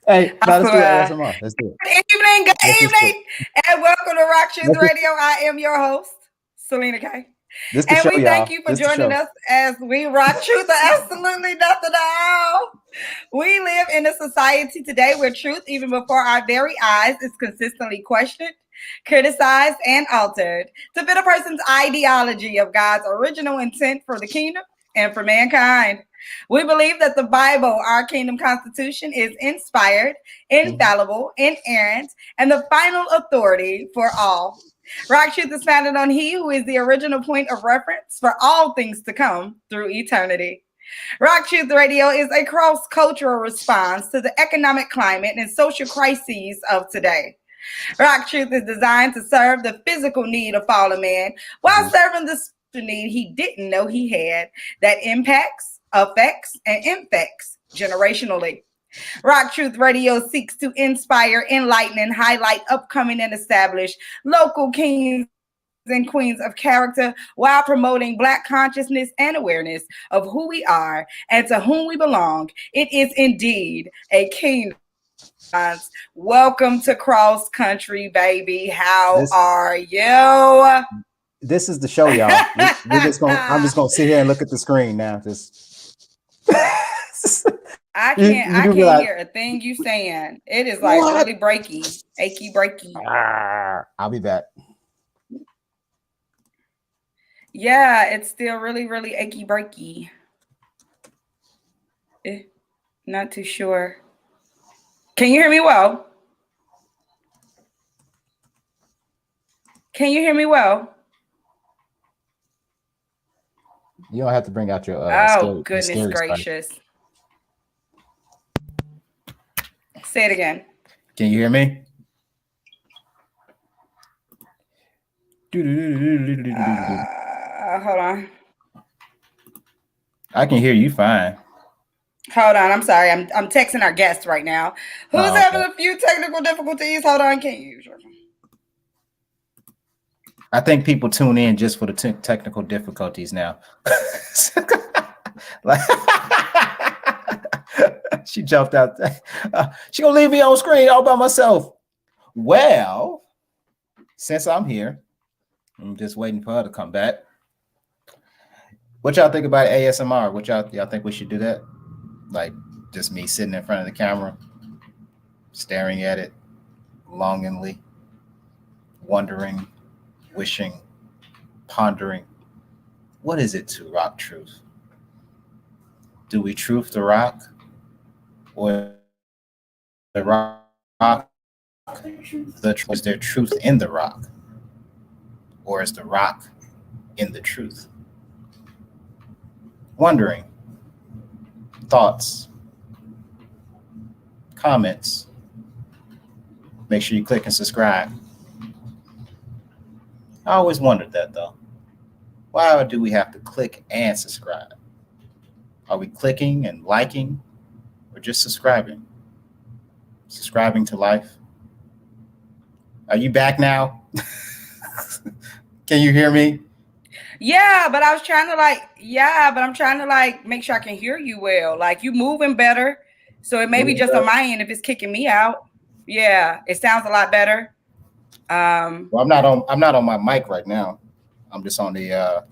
Hey, I now let's do an swear. ASMR. Let's do it. Let's Good just put. evening, and welcome to Rock Truth Let's just, Radio. I am your host, Selena K. this the And show, we thank y'all. you for This the joining show. us as we rock truth or absolutely nothing at all. We live in a society today where truth, even before our very eyes, is consistently questioned, criticized, and altered to fit a person's ideology of God's original intent for the kingdom and for mankind. We believe that the Bible, our kingdom constitution, is inspired, Mhm. infallible, inerrant, and the final authority for all. Rock Truth is founded on He who is the original point of reference for all things to come through eternity. Rock Truth Radio is a cross cultural response to the economic climate and social crises of today. Rock Truth is designed to serve the physical need of fallen man while Mhm. serving the spiritual need he didn't know he had that impacts, affects, and infects generationally. Rock Truth Radio seeks to inspire, enlighten, and highlight upcoming and established local kings and queens of character while promoting Black consciousness and awareness of who we are and to whom we belong. It is indeed a kingdom response. Welcome to Cross Country, baby. How This are you? this is the show, y'all. We're just gonna. I'm just gonna sit here and look at the screen now. Just you I do can't realize hear a thing you saying. It is like what? really breaky, achy breaky. I'll be back. Yeah, it's still really, really achy breaky. Eh, not too sure. Can you hear me well? Can you hear me well? You don't have to bring out your Oh, scary goodness spider. gracious. Say it again. Can you hear me? Hold on. I can hear you fine. Hold on. I'm sorry. I'm texting our guest right now. Who's Oh, having okay. a few technical difficulties? Hold on. Can you? I think people tune in just for the technical difficulties now. Like, she jumped out. She gonna leave me on screen all by myself. Well, since I'm here, I'm just waiting for her to come back. What y'all think about ASMR? What y'all think we should do that? Like just me sitting in front of the camera, staring at it longingly, wondering, wishing, pondering. What is it to rock truth? Do we truth the rock? Or the rock, is there truth in the rock? Or is the rock in the truth? Wondering, thoughts, comments. Make sure you click and subscribe. I always wondered that though. Why do we have to click and subscribe? Are we clicking and liking or just subscribing? Subscribing to life? Are you back now? Can you hear me? Yeah, but I was trying to I'm trying to make sure I can hear you well. Like you moving better. So it may be just on my end if it's kicking me out. Yeah, it sounds a lot better. Well, I'm not on my mic right now. I'm just on the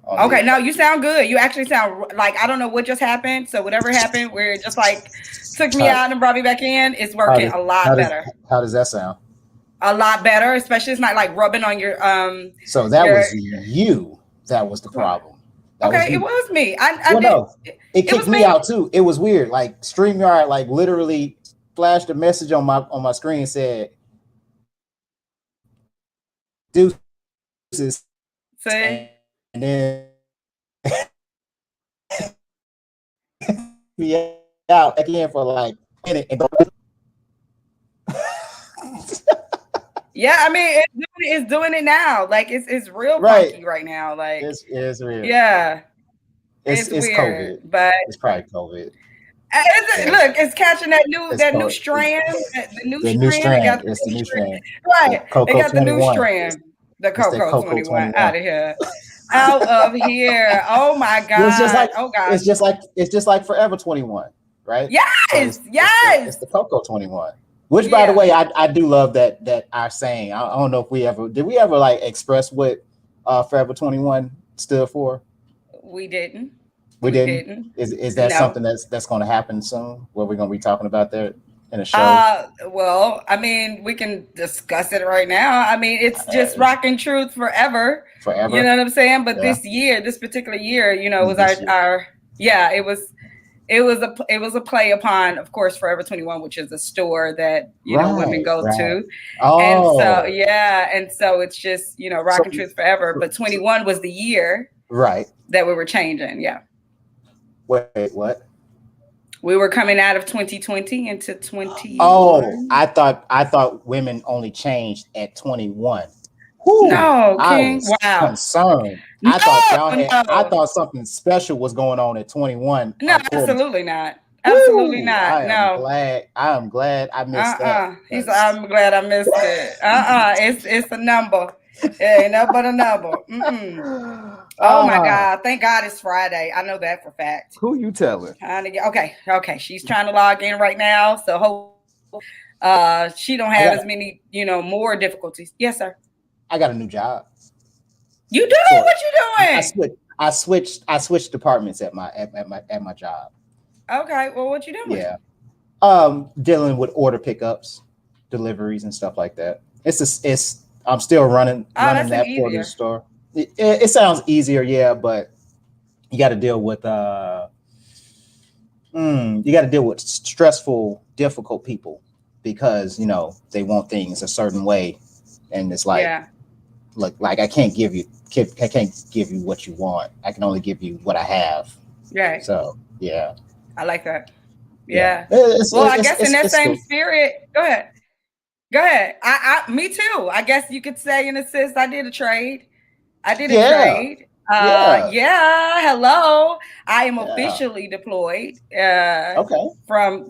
Okay, no, you sound good. You actually sound like I don't know what just happened. So whatever happened, where it just like took me how, out and brought me back in, it's how working does a how lot does better. how does that sound? A lot better, especially it's not like rubbing on So that your. was you. That was the problem. That was Okay, it you. was me. I Well, did. no, it It was kicked me me. out too. It was weird. Like StreamYard, like literally flashed a message on my screen and said deuces, and See. then me out back in for like a minute and go. Yeah, I mean it's doing it now. Like it's real Right. funky right now. Like It's weird. yeah, it's It's weird, COVID. but It's probably COVID. it's, Yeah. look, it's catching It's that new COVID. strand, the new The new strand. They got strand. the It's the new new strand, strand. The right? They Coco got the new 21. strand, the It's the Coco Coco 21 21. out of here, out of here. Oh my Well, it's just God, like oh gosh. it's just like Forever 21. right? So Yes, it's yes. the Coco 21. Which, by the Yeah, way, I do love that our saying. I don't know if we ever like express what Forever 21 stood for. we didn't. We We didn't. didn't. Is that No. something that's going to happen soon? Where we're going to be talking about that in a show Well, I mean, we can discuss it right now. I mean, it's just uh, Rock and Truth forever. You know forever? what I'm saying? But Yeah, this particular year, was this year. our yeah, it was a play upon, of course, Forever 21, which is a store that women Right, go right. to. And so Oh, yeah, and so it's just, Rock so, and Truth forever. But so 21 was the year right. that we were changing. Yeah. Wait, what? We were coming out of 2020 into Oh, 21. I thought women only changed at 21. Whoo, No, I King. was Wow. concerned. No, I no, thought something special was going on at 21 no, according to absolutely not. Absolutely Woo! not. No. I am glad I missed that. He's I'm glad I missed it. It's a number. It ain't nothing but a number. Oh my Ah, God. Thank God it's Friday. I know that for a fact. who you telling? Trying to get okay. She's trying to log in right now. So hope she don't I have got as many, more difficulties. Yes, sir. I got a new job. You do? So What you I doing? switched departments at my job. Okay. Well, what you doing? Yeah. Dealing with order pickups, deliveries and stuff like that. It's I'm still Oh, running that's an that part of the easier. store. It sounds easier, yeah, but you got to deal with you got to deal with stressful, difficult people because they want things a certain way, and it's like, Yeah. look, like I can't give you what you want. I can only give you what I have. Right. So yeah, I like that. yeah. Yeah. Well, I guess in that It's same cool. spirit, go ahead. Go ahead. Me too. I guess you could say in a sense, I did a trade. I did a Yeah, trade. yeah, Yeah. Hello. I am yeah. officially deployed. Okay. From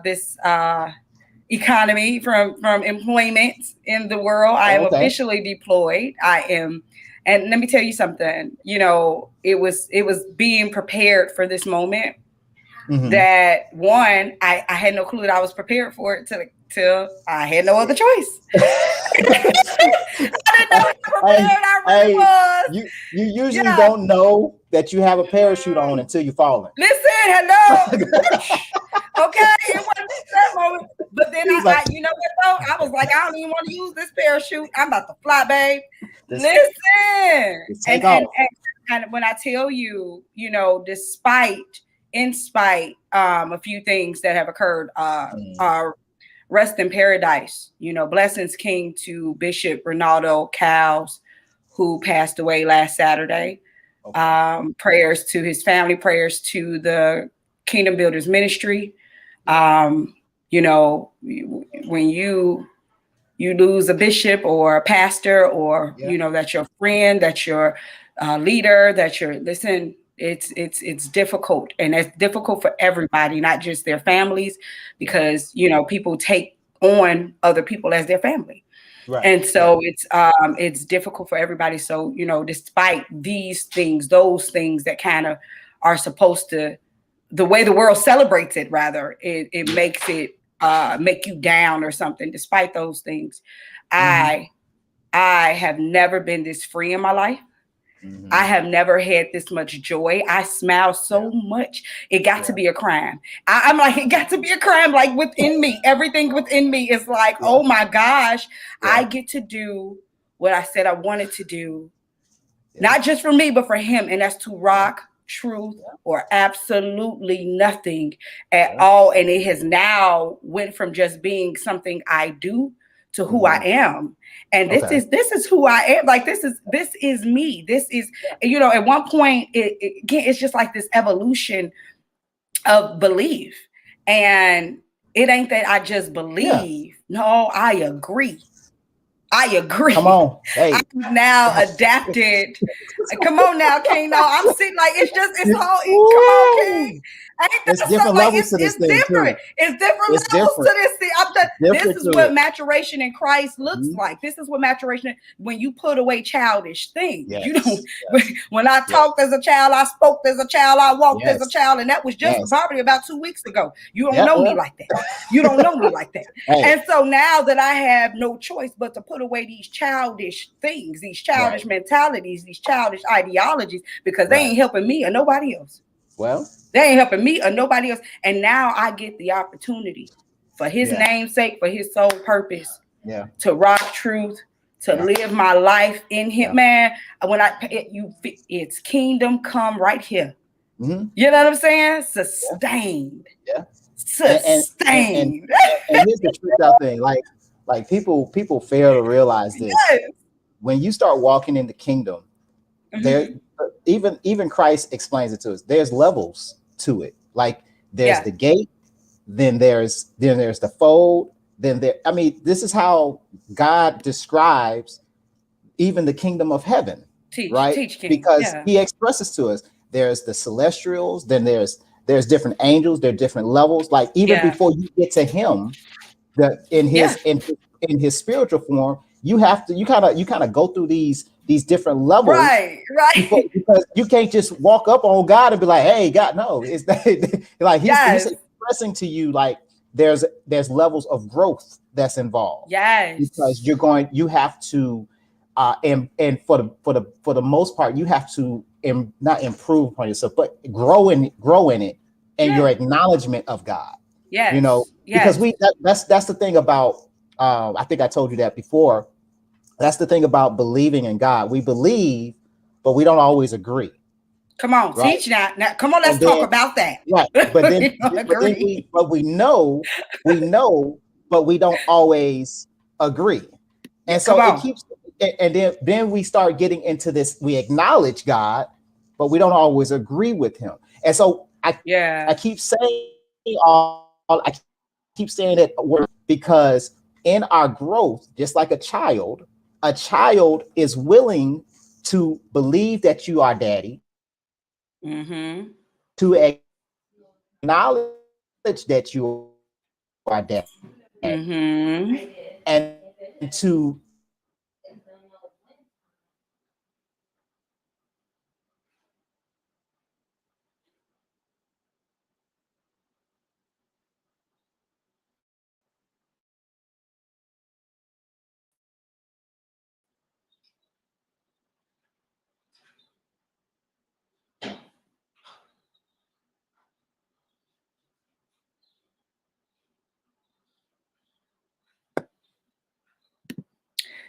this economy, from employment in the world. I am Oh, okay. officially deployed. I am, and let me tell you something. It was being prepared for this moment Mm-hmm. that one, I had no clue that I was prepared for it till I had no other choice. I didn't know how Hey, prepared I really hey, was. you usually Yeah. don't know that you have a parachute on until you falling. Listen, hello. Okay, it wasn't that moment. But then He's like, you know what though? I was like, I don't even want to use this parachute. I'm about to fly, babe. this, Listen. this And take and, off. and when I tell you, in spite a few things that have occurred, rest in paradise. Blessings king to Bishop Ronaldo Cowles, who passed away last Saturday. Okay. Prayers to his family, prayers to the Kingdom Builders Ministry. When you lose a bishop or a pastor, or Yeah. that's your friend, that's your leader, that's your listen. It's difficult, and it's difficult for everybody, not just their families, Yeah. because people take on other people as their family. Right. And so it's difficult for everybody. So, despite these things, those things that kind of are supposed to, the way the world celebrates it, rather, it makes it make you down or something. Despite those things, Mm-hmm. I have never been this free in my life. Mm-hmm. I have never had this much joy. I smile so much. It got to Yeah. be a crime. I'm like, it got to be a crime. Like within me, everything within me is like, Yeah. oh my gosh, Yeah. I get to do what I said I wanted to do, Yeah. not just for me, but for him. And that's to Yeah. rock truth or absolutely nothing at Yeah. all. And it has now went from just being something I do to who I am. And this Okay. is who I am. Like this is me. This is, at one point it's just like this evolution of belief. And it ain't that I just believe. No, I agree. Come on. Hey. I've now adapted. Come on now, King. No, I'm sitting like it's all. Come on, King. Ain't It's that different something like levels to this it's thing different. too. It's different It's levels different. to this thing. This Different is to what it. maturation in Christ looks Mhm. like. This is what maturation when you put away childish things. Yes. You don't Yes. when I talked as a child, I spoke as a child, I walked as a Yes. child, and that was just Yes. probably about 2 weeks ago. You don't Yeah. know me Well, like that. You don't know me like that. hey. And so now that I have no choice but to put away these childish things, these childish mentalities, these childish ideologies, because they ain't helping me or nobody else. Well, they ain't helping me or nobody else. And now I get the opportunity for his name's sake, for his sole purpose, to rock truth, to live my life in him, man. When it's kingdom come right here. Mm-hmm. You know what I'm saying? Sustained. Sustained. And here's the trick out thing. Like people fail to realize this. Yes. When you start walking in the kingdom, there even Christ explains it to us. There's levels to it. Like there's the gate, then there's the fold, then there. I mean, this is how God describes even the kingdom of heaven, right? Because he expresses to us there's the celestials, then there's different angels, there are different levels. Like even before you get to him, in his spiritual form, you kind of go through these different levels, right? Because you can't just walk up on God and be like, "Hey, God," no, it's like he's expressing to you like there's levels of growth that's involved, because you have to, and for the most part, you have to not improve upon yourself, but grow in it, and your acknowledgement of God. You know, because that's the thing about, I think I told you that before. That's the thing about believing in God. We believe, but we don't always agree. Come on, teach now. Come on, let's talk about that. Right. But then, we know, but we don't always agree. And so it keeps, and then we start getting into this. We acknowledge God, but we don't always agree with him. And so I keep saying I keep saying that word, because in our growth, just like a child is willing to believe that you are daddy, to acknowledge that you are daddy, and to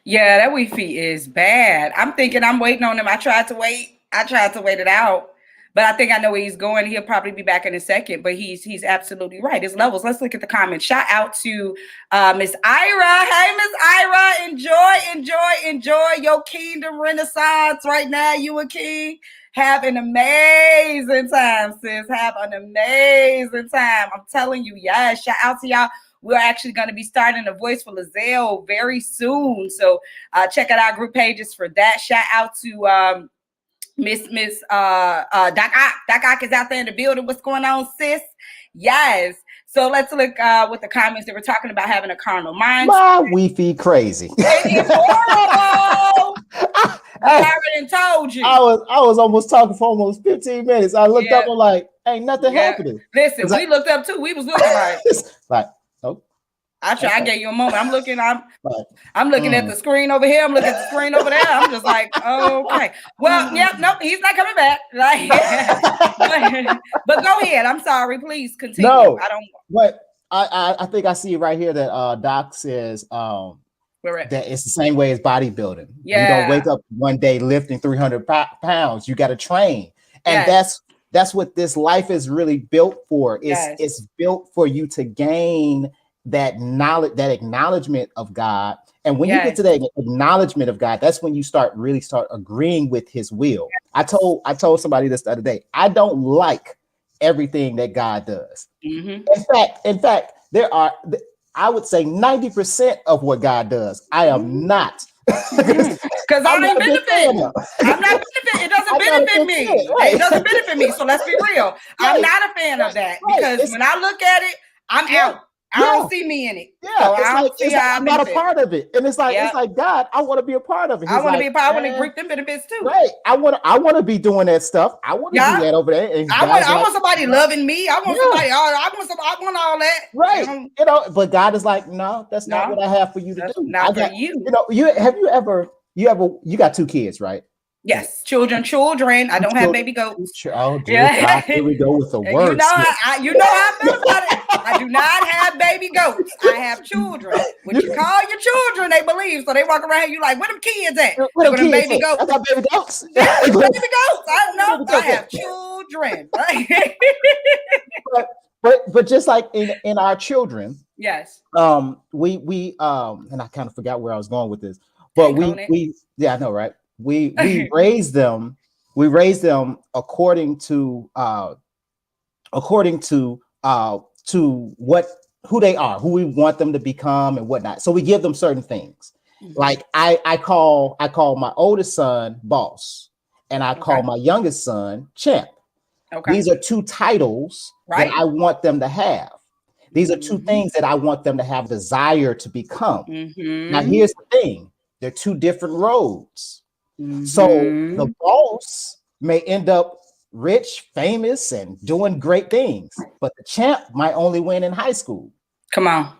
Yeah, that Wi-Fi is bad. I'm thinking I'm waiting on him. I tried to wait it out, but I think I know where he's going. He'll probably be back in a second, but he's absolutely right. His levels. Let's look at the comments. Shout out to Miss Ira. Hey, Miss Ira, enjoy your kingdom renaissance right now. You a king. Have an amazing time, sis. Have an amazing time. I'm telling you, yes. Shout out to y'all. We're actually going to be starting a Voice for Lizelle very soon. So check out our group pages for that. Shout out to Miss Doc Ock. Doc Ock is out there in the building. What's going on, sis? Yes. So let's look with the comments that we're talking about having a carnal mind. My Wi-Fi crazy. It is horrible. I already told you. I was almost talking for almost 15 minutes. I looked up, I'm like, ain't nothing happening. Listen, we looked up too. We was looking like, oh. I gave you a moment. I'm looking at the screen over here. I'm looking at the screen over there. I'm just like, okay. Well, nope, he's not coming back. But go ahead. I'm sorry. Please continue. No, but I think I see right here that Doc says that it's the same way as bodybuilding. You don't wake up one day lifting 300 pounds. You got to train, and that's what this life is really built for. It's built for you to gain that knowledge, that acknowledgement of God. And when you get to that acknowledgement of God, that's when you start agreeing with his will. I told somebody this the other day. I don't like everything that God does. In fact, I would say 90% of what God does, I am not. Because I'm not benefiting. I'm not benefiting. It doesn't doesn't benefit me. Right. It doesn't benefit me. So let's be real. Right. I'm not a fan of that because when I look at it, I'm out. I don't see me in it. Yeah, so it's like I'm not a part of it, and it's like God, I want to be a part of it. I want to be a part. I want to reap them benefits too. Right. I want to be doing that stuff. I want to do that over there. And I want somebody loving me. I want somebody. I want all that. Right. But God is like, no, that's not what I have for you to do. Not for you. You got 2 kids, right? Yes, children. I don't have baby goats. Oh, yeah. Here we go with the words. You know how I feel about it. I do not have baby goats. I have children. What you call your children, they believe. So they walk around here, you like, where them kids at? Where them baby goats? I got baby goats. Yeah, baby goats. I know. I have children. But just like in our children, yes. We and I kind of forgot where I was going with this, but we I know, right? We raise them according to who they are, who we want them to become and whatnot. So we give them certain things. Mm-hmm. Like I call my oldest son boss, and I call my youngest son champ. Okay. These are 2 titles that I want them to have. These are 2 things that I want them to have desire to become. Mm-hmm. Now here's the thing. They're 2 different roads. Mm-hmm. So the boss may end up rich, famous, and doing great things, but the champ might only win in high school. Come on.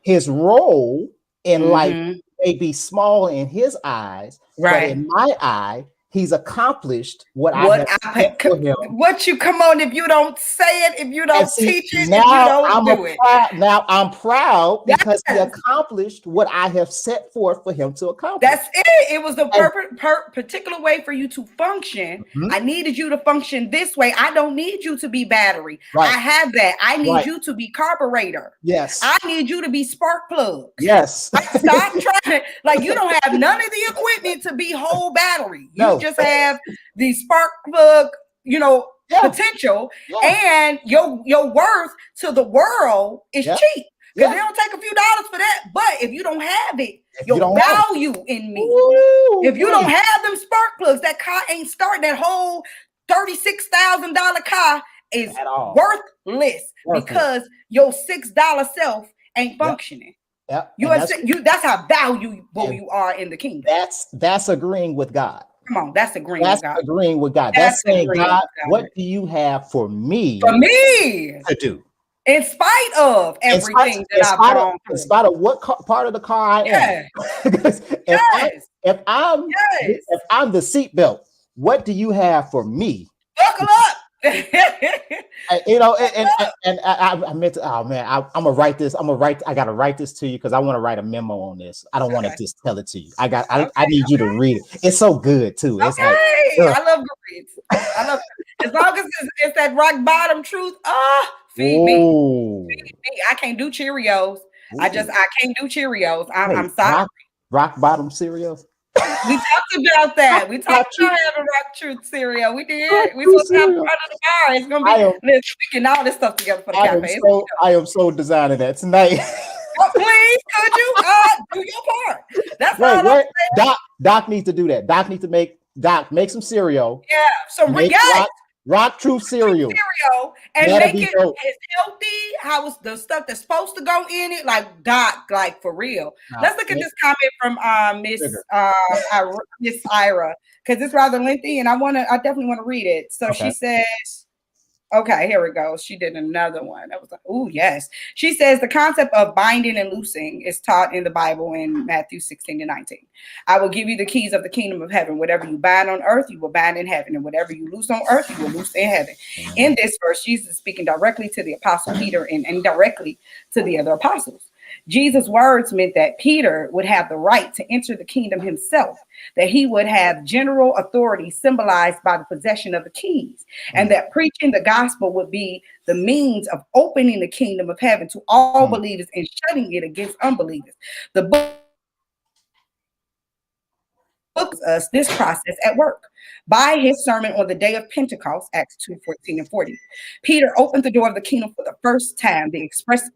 His role in life may be small in his eyes, but in my eye, he's accomplished what I have for him. What you come on, if you don't say it, if you don't teach it, if you don't do it. Now I'm proud because he accomplished what I have set forth for him to accomplish. That's it. It was the particular way for you to function. Mm-hmm. I needed you to function this way. I don't need you to be battery. Right. I have that. I need you to be carburetor. Yes. I need you to be spark plug. Yes. Stop trying. Like you don't have none of the equipment to be whole battery. You just have the spark plug, potential, and your worth to the world is cheap because they don't take a few dollars for that. But if you don't have it, your value in me. Ooh, if you don't have them spark plugs, that car ain't starting. That whole $36,000 car is worthless because your $6 self ain't functioning. Yep. That's how valuable you are in the kingdom. That's agreeing with God. Come on, that's agreeing with God. Agreeing with God. That's saying, God, what do you have for me? To do? In spite of everything I've gone through. In spite of what part of the car I am. If I'm the seatbelt, what do you have for me? Buckle up. I meant to. Oh man, I'm gonna write this. I gotta write this to you because I want to write a memo on this. I don't want to just tell it to you. I need you to read it. It's so good too. It's I love good reads. I love it. As long as it's that rock bottom truth. Feed me. I can't do Cheerios. Ooh. I can't do Cheerios. I'm sorry. Rock bottom cereals. We talked about that. We talked about having RockTruth cereal. We did. We supposed to have front of the bar. It's gonna be speaking all this stuff together for the cafe. I am so designing that tonight. Please, could you do your part? That's all I'm saying. Doc needs to do that. Doc needs to make some cereal. Yeah, some RockTruth cereal. And make it as healthy. How it's the stuff that's supposed to go in it, like Doc, like for real. Let's look at this comment from Miss Ira, because it's rather lengthy, and I definitely want to read it. So she says, okay, here we go. She did another one. That was like, oh yes. She says the concept of binding and loosing is taught in the Bible in Matthew 16-19. I will give you the keys of the kingdom of heaven. Whatever you bind on earth, you will bind in heaven. And whatever you loose on earth, you will loose in heaven. In this verse, Jesus is speaking directly to the apostle Peter and indirectly to the other apostles. Jesus' words meant that Peter would have the right to enter the kingdom himself, that he would have general authority symbolized by the possession of the keys, and that preaching the gospel would be the means of opening the kingdom of heaven to all believers and shutting it against unbelievers. The book us this process at work. By his sermon on the day of Pentecost, Acts 2:14-40, Peter opened the door of the kingdom for the first time. The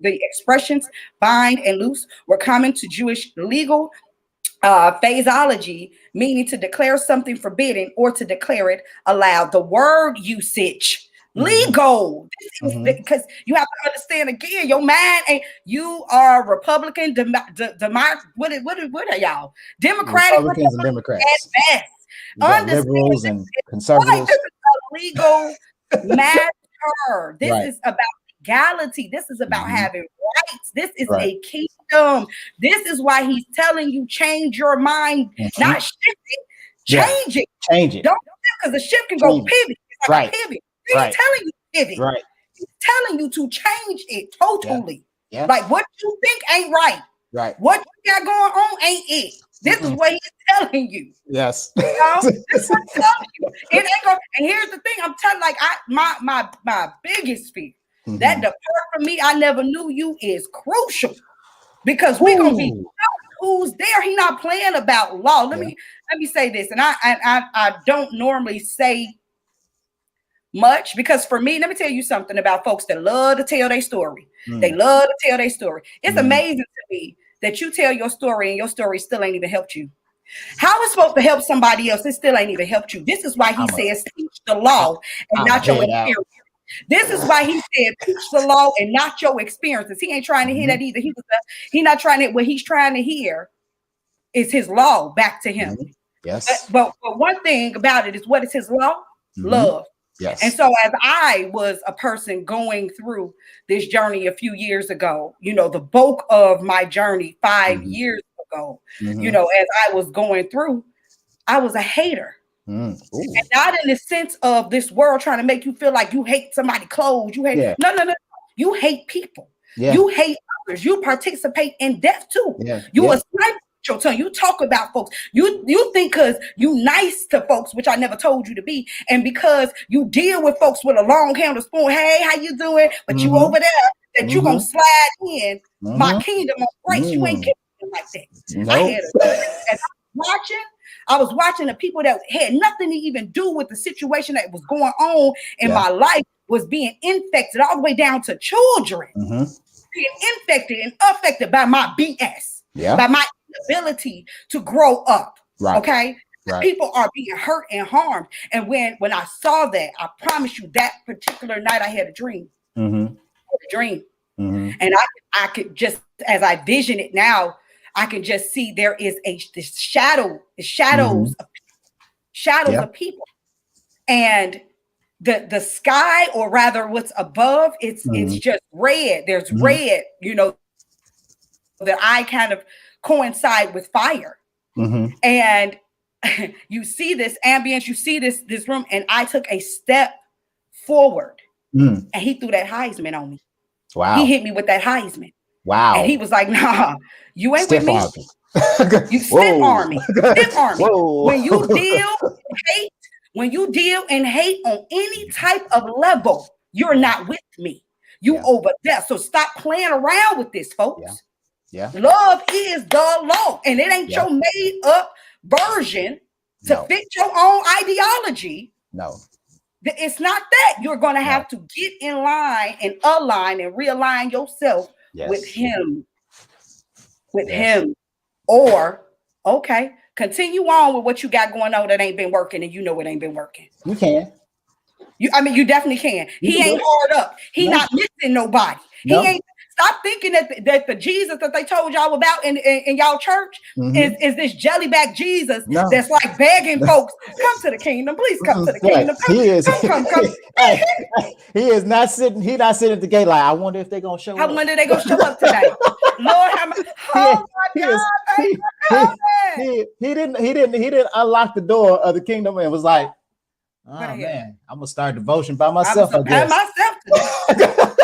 expressions bind and loose were common to Jewish legal phraseology, meaning to declare something forbidden or to declare it allowed. The word usage, legal. This is because you have to understand again, your mind ain't. You are Republican, what are y'all? Democratic, Republicans and Democrats. at best. You got liberals and conservatives. This is a legal matter. This is about legality. This is about having rights. This is a kingdom. This is why he's telling you change your mind, not shift it. Change it. Change it. Don't because the ship can go pivot. It's like a pivot. He's telling you pivot. Right. He's telling you to change it totally. Yeah. Like what you think ain't right. Right. What you got going on ain't it. This is what he's telling you. Yes. You know? This is what he's telling you. It ain't gonna, and here's the thing. I'm telling my biggest fear. That depart from me, I never knew you is crucial. Because we're gonna be who's there. He not playing about law. Let me say this, and I don't normally say much because for me, let me tell you something about folks that love to tell their story. They love to tell their story. It's amazing to me that you tell your story and your story still ain't even helped you. How is supposed to help somebody else? It still ain't even helped you. This is why he says teach the law and not your experience. This is why he said teach the law and not your experiences. He ain't trying to hear that either. He's not trying to. What he's trying to hear is his law back to him. Yes. But one thing about it is, what is his law? Love. Yes. And so as I was a person going through this journey a few years ago, you know, the bulk of my journey 5 years ago, you know, as I was going through, I was a hater. And not in the sense of this world trying to make you feel like you hate somebody's clothes. You hate no. You hate people. You hate others. You participate in death too. You a sniper. Your tongue. You talk about folks. You think because you nice to folks, which I never told you to be, and because you deal with folks with a long handle spoon. Hey, how you doing? But you over there that you gonna slide in my kingdom of grace. You ain't getting like that. I was watching the people that had nothing to even do with the situation that was going on in my life was being infected all the way down to children being infected and affected by my BS, by my inability to grow up. Okay. People are being hurt and harmed. And when I saw that, I promise you that particular night I had a dream. And I could just, as I vision it now, I can just see there is this shadows of people. And the sky, or rather what's above, it's just red. There's red, you know, that I kind of coincide with fire. And you see this ambience, you see this room, and I took a step forward and he threw that Heisman on me. Wow. He hit me with that Heisman. Wow. And he was like, nah, you ain't stiff with me. You stiff army. Stiff army. When you deal in hate on any type of level, you're not with me. You over there. So stop playing around with this, folks. Love is the law. And it ain't your made up version to fit your own ideology. No. It's not that. You're going to have to get in line and align and realign yourself with him. Him. Or, okay, continue on with what you got going on that ain't been working, and you know it ain't been working. You can. You definitely can. He ain't hard up. He not missing nobody. He ain't. Stop thinking that the Jesus that they told y'all about in y'all church is this jellyback Jesus that's like begging folks, come to the kingdom, please come to the kingdom. Come. He is not sitting. He not sitting at the gate like, I wonder if they're gonna show up. I wonder they gonna show up today. Lord, he didn't unlock the door of the kingdom and was like, oh man, I'm gonna start devotion by myself.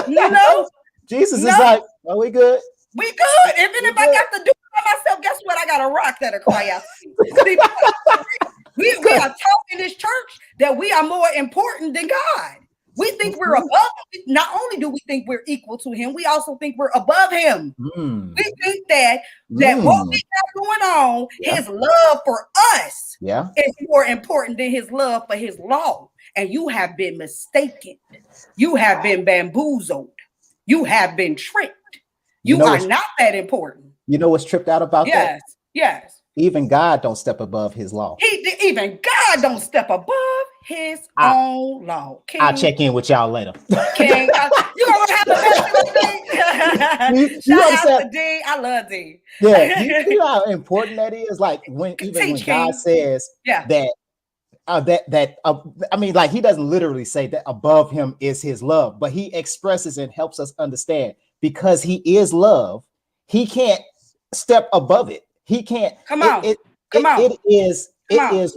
You know. Jesus is like, are we good? We good. Even if I got to do it by myself, guess what? I got a rock that'll cry out. We are taught in this church that we are more important than God. We think we're above him. Not only do we think we're equal to him, we also think we're above him. We think that what we got going on, his love for us is more important than his love for his law. And you have been mistaken. You have been bamboozled. You have been tricked. You are not that important. You know what's tripped out about that? Yes. Even God don't step above his law. Even God don't step above his own law. I'll check in with y'all later. King, you gonna have a message with D? You Shout out understand? to D. I love D. Yeah, you know how important that is. Like when Teach, God King. says Yeah. that I mean, like he doesn't literally say that above him is his love, but he expresses and helps us understand because he is love, he can't step above it. He can't. Come on. It is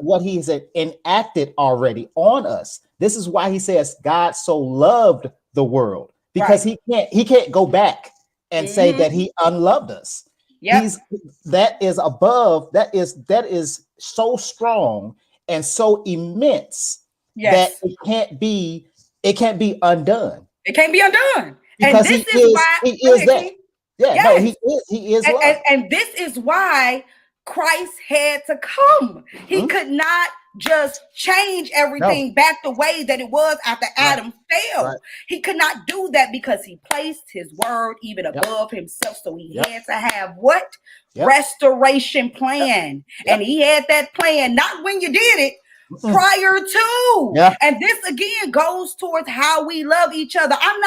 what he's enacted already on us. This is why he says God so loved the world, because he can't go back and say that he unloved us. Yep. That is above, that is so strong and so immense that it can't be undone. It can't be undone. Because and this is why he is that. Yeah, yes. No, he is love. And this is why Christ had to come. He could not just change everything back the way that it was after Adam fell. Right. He could not do that because he placed his word even above himself. So he had to have what? Restoration plan. And he had that plan, not when you did it, prior to. And this again goes towards how we love each other. I'm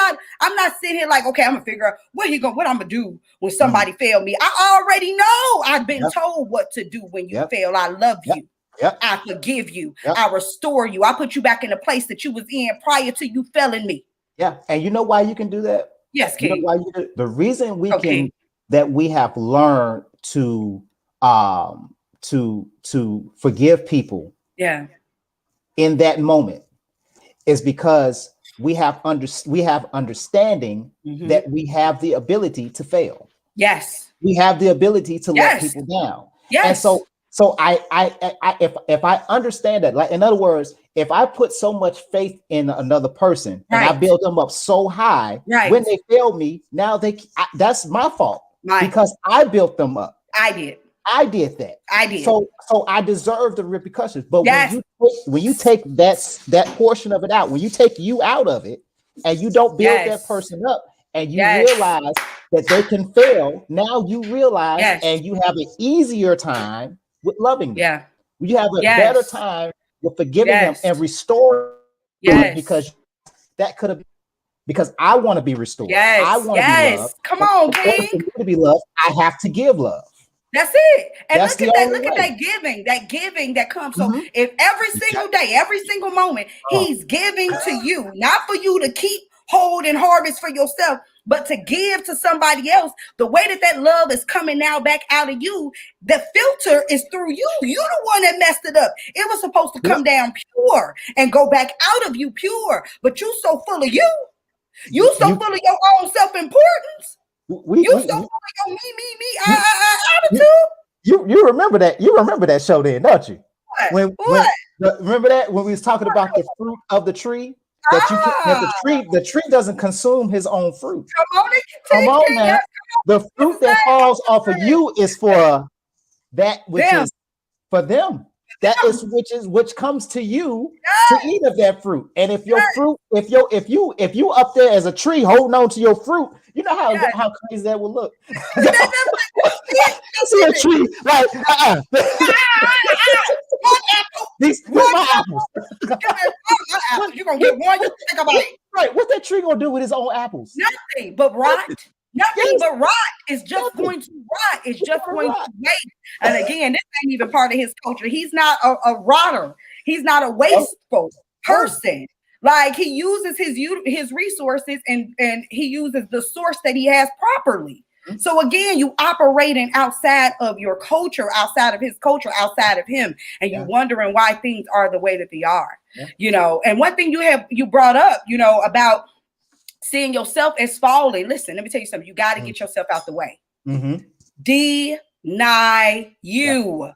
not sitting here like, okay, I'm gonna figure out what I'm gonna do when somebody fail me. I already know. I've been told what to do when you fail. I love you. I forgive you. I restore you. I put you back in the place that you was in prior to you failing me. Yeah. And you know why you can do that? Yes, King. You know why the reason we can, that we have learned to forgive people in that moment is because we have understanding that we have the ability to fail. Yes. We have the ability to let people down. Yes. And so if I understand that, like in other words, if I put so much faith in another person and I build them up so high, when they fail me, now that's my fault because I built them up. I did that. So I deserve the repercussions. But when you take that portion of it out, when you take you out of it and you don't build that person up and you realize that they can fail, now you realize and you have an easier time with loving them. You have a better time with forgiving them and restoring them because that could have been, because I want to be restored. I want to be loved. Come on, King. For me to be loved, I have to give love. That's it. And look at that giving that comes. So if every single day, every single moment, he's giving to you, not for you to keep, hold, and harvest for yourself, but to give to somebody else, the way that love is coming now back out of you, the filter is through you. You're the one that messed it up. It was supposed to come down pure and go back out of you pure, but you so full of you. You so full of your own self-importance. You so full of your me, attitude. You remember that? You remember that show then, don't you? What? Remember that when we was talking about the fruit of the tree? That the tree doesn't consume his own fruit. Come on, man. The fruit that falls off of you is for that which is for them. That is which comes to you to eat of that fruit. And if your fruit, if you up there as a tree holding on to your fruit, you know how crazy that would look. See a tree like these my apples. You're gonna get one. You think about it. Right. What's that tree gonna do with his own apples? Nothing but rot. Nothing but rot. It's just going to rot. It's just going to waste. And again, this ain't even part of his culture. He's not a rotter. He's not a wasteful person. Like he uses his resources and he uses the source that he has properly. So again, you operating outside of your culture, outside of his culture, outside of him, and you're wondering why things are the way that they are. You know, and one thing you brought up, you know, about seeing yourself as falling. Listen, let me tell you something. You got to get yourself out the way. Deny you.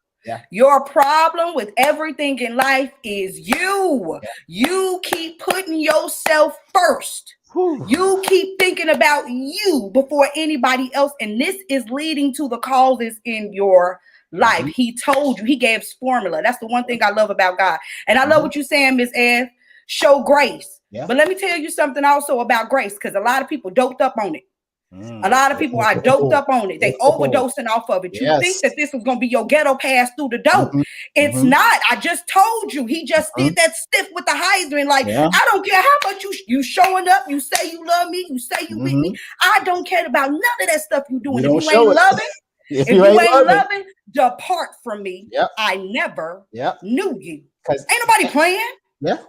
Your problem with everything in life is you. You keep putting yourself first. You keep thinking about you before anybody else. And this is leading to the causes in your life. He told you, he gave us formula. That's the one thing I love about God. And I love what you're saying, Miss Ed. Show grace. But let me tell you something also about grace, because a lot of people doped up on it. A lot of people are doped up on it. They overdosing off of it. You Yes. think that this is going to be your ghetto pass through the dope. It's not. I just told you. He just did that stiff with the hydrant. Like, I don't care how much you showing up. You say you love me. You say you with me. I don't care about none of that stuff you doing. If you ain't loving, if you ain't loving, depart from me. I never knew you. Ain't nobody playing. Ain't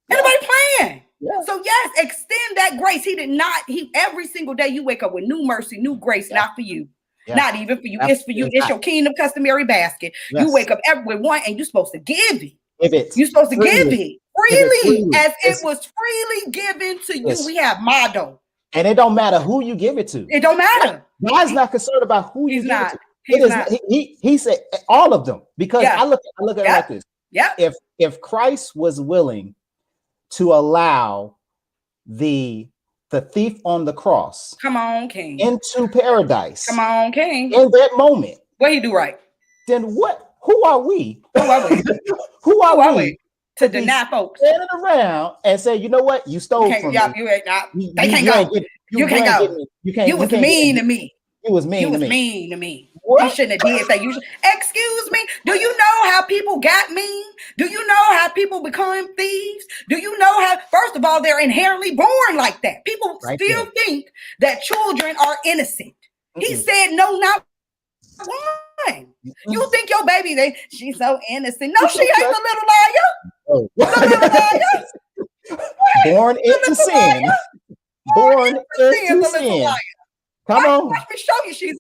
nobody playing. So yes, extend that grace. He did not. Every single day you wake up with new mercy, new grace, not for you, not even for you. It's for you. It's your kingdom customary basket. You wake up every one, and you're supposed to give it. You're supposed to give it freely, as it was freely given to you. We have motto, and it don't matter who you give it to. It don't matter. God's not concerned about who you give it to. He said all of them, because I look at it like this. If Christ was willing to allow the thief on the cross, come on, King, into paradise, come on, King, in that moment, what he do right? Then what? Who are we? Who are we to deny folks standing around and say, you know what, you stole from me? You ain't not. They can't go. You can't go. You was mean to me. You was mean to me. What? You shouldn't have did that. Excuse me. Do you know how people got mean? Do you know how people become thieves? Do you know how? First of all, they're inherently born like that. People still think that children are innocent. He said, no, not one. You think your baby? She's so innocent. No, she ain't the little liar. The little liar. Born into sin. Born into sin. Come on. Let me show you she's a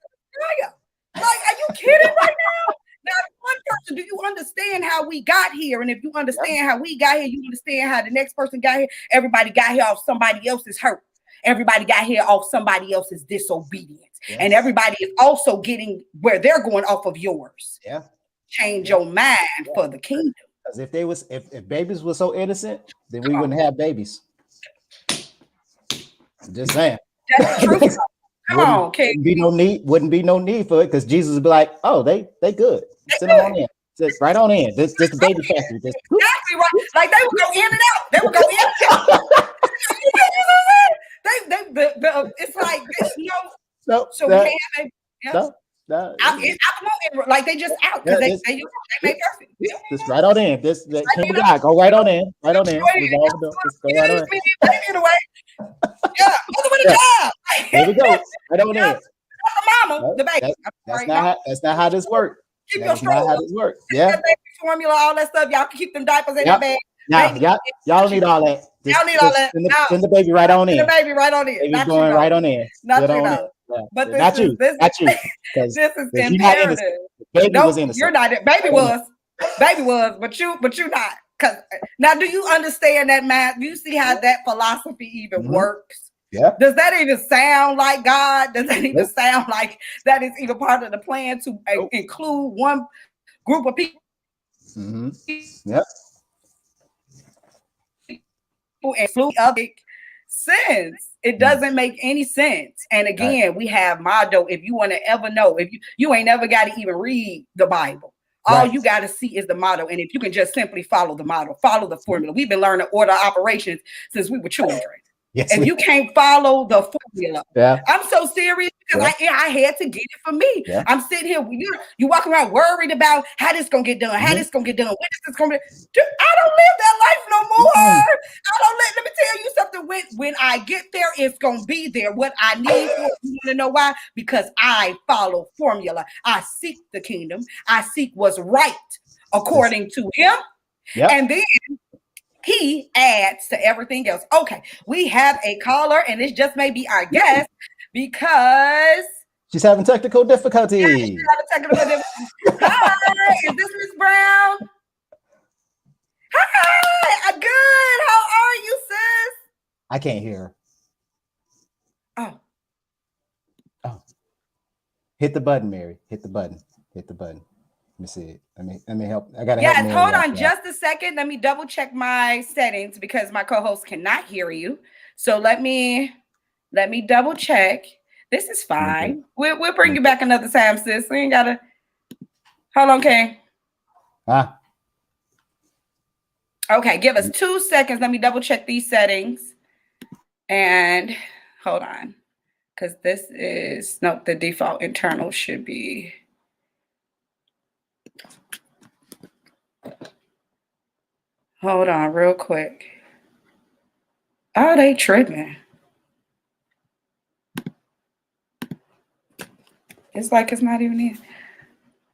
liar. Like, are you kidding right now? Now, one person, do you understand how we got here? And if you understand how we got here, you understand how the next person got here. Everybody got here off somebody else's hurt. Everybody got here off somebody else's disobedience. And everybody is also getting where they're going off of yours. Change your mind for the kingdom. Because if babies were so innocent, then we wouldn't have babies. I'm just saying. That's the truth. Come on, okay. Wouldn't be no need for it, because Jesus would be like, oh, they good. Send them on in. Just right on in. This the baby factory. Exactly right. Like they would go in and out. They would go in and out. It's like so we can't have like they just out because they made perfect. Just right on in. This King of God, go right on in. Right on in. Just go right on in. Mother with a job. There we go. Right on in. Mama, the baby. That's not how this works. Keep your stroller. Yeah. Formula, all that stuff. Y'all can keep them diapers in the bag. Now, y'all need all that. Y'all need all that. Send the baby right on in. The baby right on in. Baby's going right on in. Not you. But not you. This is imperative. Baby was innocent. You're not. Baby was, but you not. Because now, do you understand that, Matt? Do you see how that philosophy even works? Yeah. Does that even sound like God? Does that even sound like that is even part of the plan to include one group of people? Yep. Include other sins. It doesn't make any sense. And again, we have motto. If you want to ever know, if you ain't never got to even read the Bible. All you got to see is the motto. And if you can just simply follow the motto, follow the formula. We've been learning order operations since we were children. Yes, if you can't follow the formula, I'm so serious because I had to get it for me. I'm sitting here, you walking around worried about how this gonna get done, how this gonna get done, when this gonna be. Dude, I don't live that life no more. Let me tell you something. When I get there, it's gonna be there. What I need for you want to know why? Because I follow formula. I seek the kingdom. I seek what's right according to him. And then he adds to everything else. Okay, we have a caller, and this just may be our guest because she's having technical difficulties. Hi, is this Miss Brown? Hi, good. How are you, sis? I can't hear her. Oh. Hit the button, Mary. Hit the button. Let me see it. Let me help. I gotta help. Yes, hold on just a second. Let me double check my settings because my co-host cannot hear you. So let me double check. This is fine. We'll bring you back another time, sis. We ain't gotta. Hold on, King. Okay, give us 2 seconds. Let me double check these settings. And hold on. Because this is, no, the default internal should be. Hold on real quick. Oh, they tripping. It's like it's not even in.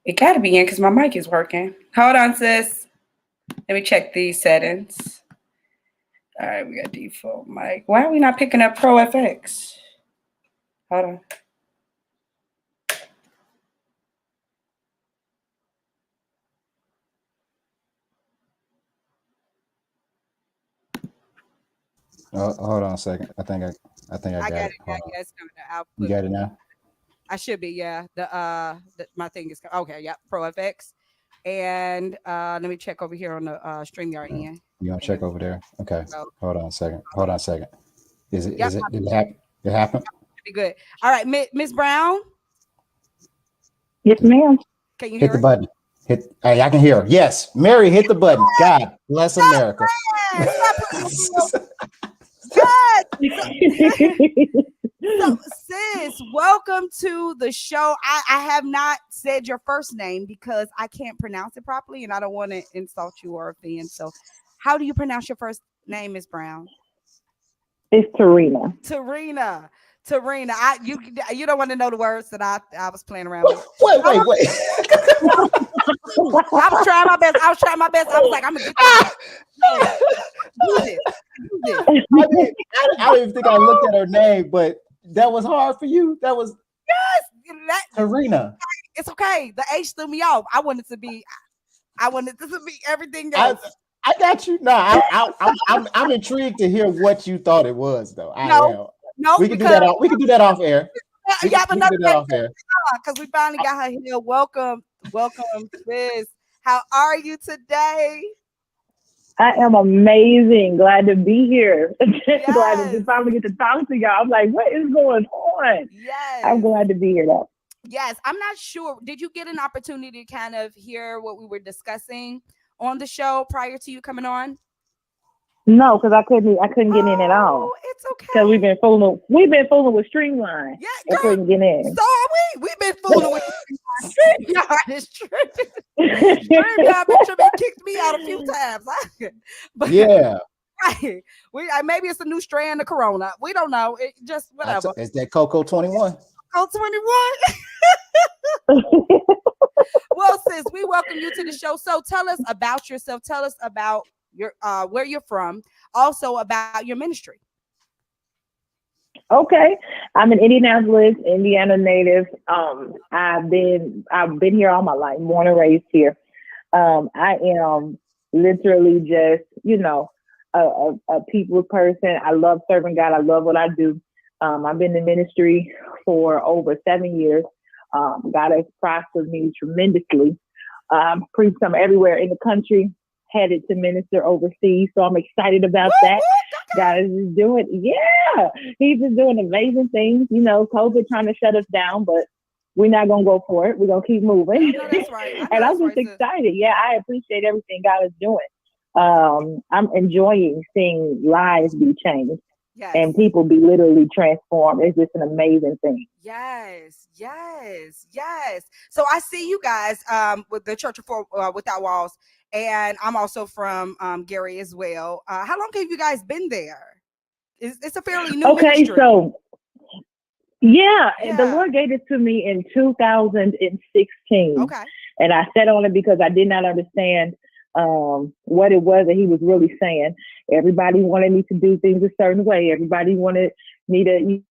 It got to be in because my mic is working. Hold on, sis. Let me check these settings. All right, we got default mic. Why are we not picking up Pro FX? Hold on. Hold on a second. I think I got it. Yeah, it's coming out. You got it now? I should be, yeah. My thing is okay, yeah, Pro FX. And let me check over here on the StreamYard end. You gonna check over there? Okay. So, Hold on a second. Is it Yep. is it did it happen? It happened? Be good. All right, Miss Brown. Yes, ma'am. Can you Hit hear the her? button. Hey, I can hear her. Yes. Mary, hit the button. God bless America. So, sis, welcome to the show. I have not said your first name because I can't pronounce it properly and I don't want to insult you or offend. So, how do you pronounce your first name, Miss Brown? It's Tehrena. Tehrena. You don't want to know the words that I was playing around with. Wait. I was trying my best. I was like, I'm gonna get this. I don't even think I looked at her name, but that was hard for you. That was Tehrena. It's okay. The H threw me off. I wanted this to be everything else. I got you. No, I'm intrigued to hear what you thought it was, though. No, we can do that. We can do that off air. Because we finally got her here. Welcome, sis. How are you today? I am amazing. Glad to be here. Yes. Glad to finally get to talk to y'all. I'm like, what is going on? Yes. I'm glad to be here, though. Yes. I'm not sure. Did you get an opportunity to kind of hear what we were discussing on the show prior to you coming on? No, because I couldn't get in at all. It's okay. Because we've been fooling with Streamline. Yeah, I couldn't get in. So are we. We've been fooling with StreamYard. It's tripping. StreamYard kicked me out a few times. But yeah. Right. Maybe it's a new strand of Corona. We don't know. It just whatever. It's that Coco 21. Coco 21. Well, sis, we welcome you to the show. So tell us about yourself. Tell us about your where you're from. Also about your ministry. Okay, I'm an Indianapolis, Indiana native. I've been here all my life, born and raised here. I am literally just, a people person. I love serving God. I love what I do. I've been in ministry for over 7 years. God has prospered me tremendously. Preached some everywhere in the country, headed to minister overseas. So I'm excited about that. God is just doing, he's just doing amazing things. COVID trying to shut us down, but we're not going to go for it. We're going to keep moving. That's right. And I'm just excited. Yeah, I appreciate everything God is doing. I'm enjoying seeing lives be changed. Yes. And people be literally transformed. It's just an amazing thing. Yes. So I see you guys with the Church of Without Walls, and I'm also from Gary as well. How long have you guys been there? It's a fairly new ministry. So the Lord gave it to me in 2016. Okay. And I sat on it because I did not understand what it was that he was really saying. Everybody wanted me to do things a certain way. Everybody wanted me to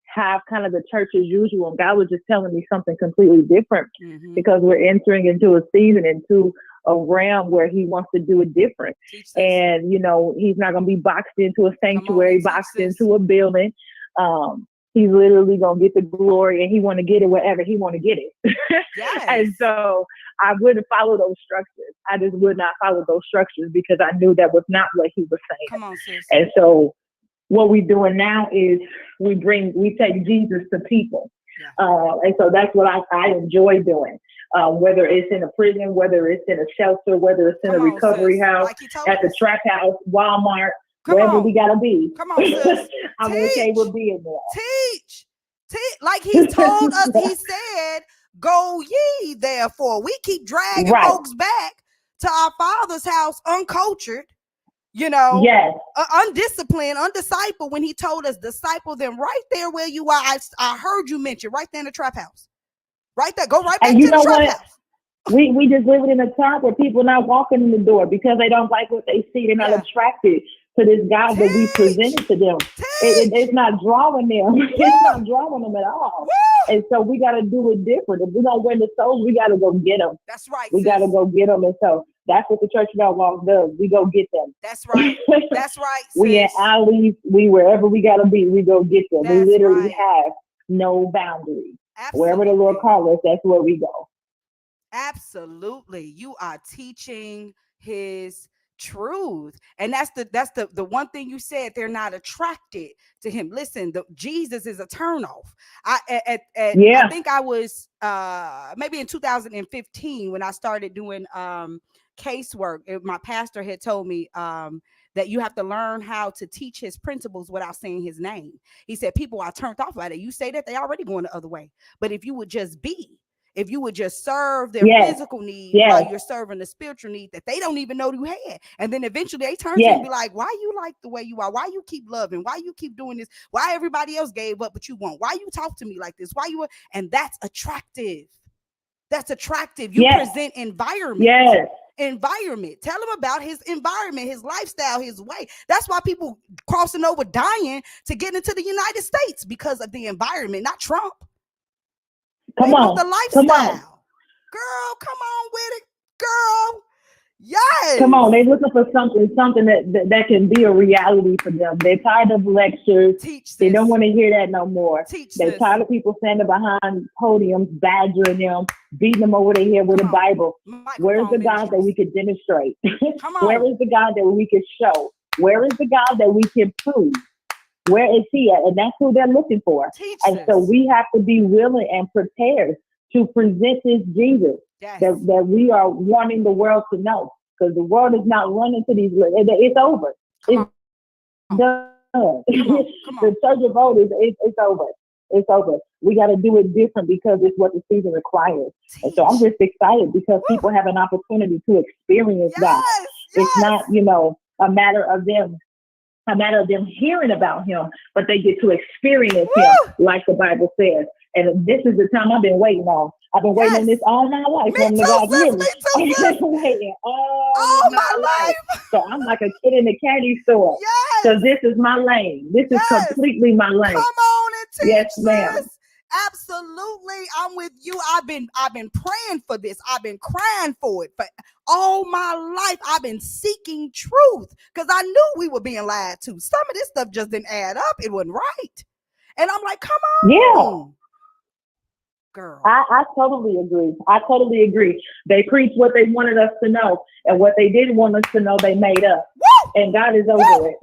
have kind of the church as usual. And God was just telling me something completely different because we're entering into a season, into a realm where he wants to do it different. And, he's not going to be boxed into a sanctuary, boxed into a building. He's literally going to get the glory, and he want to get it wherever he want to get it. Yes. And so I wouldn't follow those structures. I just would not follow those structures because I knew that was not what he was saying. Come on, sis. And so what we're doing now is we take Jesus to people. Yeah. And so that's what I enjoy doing. Whether it's in a prison, whether it's in a shelter, whether it's in a recovery house, at the track house, Walmart, wherever we gotta be. Come on, sis. I'm okay with being there. Teach. Like he told us, he said, go ye therefore. We keep dragging Right. folks back to our Father's house uncultured, you know, Yes. undisciplined, undiscipled, when he told us disciple them right there where you are. I heard you mention right there in the trap house. Right there. Go right back And to you know the trap what? house. We just living in a time where people not walking in the door because they don't like what they see. They're not Yeah. attracted to this God that we presented to them. It's not drawing them. It's not drawing them at all. Woo! And so we got to do it different. If we're going to win the souls, we got to go get them. That's right. We got to sis. go get them. And so that's what the Church of Outlaws does. We go get them. That's right. That's right. We in sis. alleys, we wherever we got to be, we go get them. We That's literally right. have no boundaries. Absolutely. Wherever the Lord calls us, that's where we go. Absolutely. You are teaching his truth. And that's the one thing you said, they're not attracted to him. Listen, Jesus is a turnoff. I think I was maybe in 2015 when I started doing casework. My pastor had told me that you have to learn how to teach his principles without saying his name. He said people are turned off by it. You say that, they already going the other way. But if you would just if you would just serve their physical need while you're serving the spiritual need that they don't even know you had. And then eventually they turn to you and be like, why you like the way you are? Why you keep loving? Why you keep doing this? Why everybody else gave up but you won't? Why you talk to me like this? Why you? And that's attractive. That's attractive. You present environment. Yes. Environment. Tell him about his environment, his lifestyle, his way. That's why people crossing over dying to get into the United States, because of the environment, not Trump. Come on. The lifestyle. Come on. Girl, come on with it, girl. Yes. Come on. They're looking for something that can be a reality for them. They're tired of lectures. They don't want to hear that no more. They're tired of people standing behind podiums, badgering them, beating them over their head with a Bible. Where's the God that we could demonstrate? Where is the God that we could show? Where is the God that we can prove? Where is he at? And that's who they're looking for. And so we have to be willing and prepared to present this Jesus that we are wanting the world to know. Because the world is not running to these. It's over. It's done. The church of old it's over. It's over. We got to do it different because it's what the season requires. And so I'm just excited because people have an opportunity to experience God. It's not, a matter of them hearing about him, but they get to experience him, like the Bible says. And this is the time I've been waiting on. I've been waiting on this all my life. Me too, I've been waiting all my life. So I'm like a kid in the candy store. So this is my lane. This is completely my lane. Come on and teach. Yes, ma'am. Absolutely, I'm with you. I've been praying for this. I've been crying for it, but all my life I've been seeking truth because I knew we were being lied to. Some of this stuff just didn't add up. It wasn't right, and I'm like, come on, girl. I totally agree. They preached what they wanted us to know, and what they didn't want us to know, they made up. And God is over it.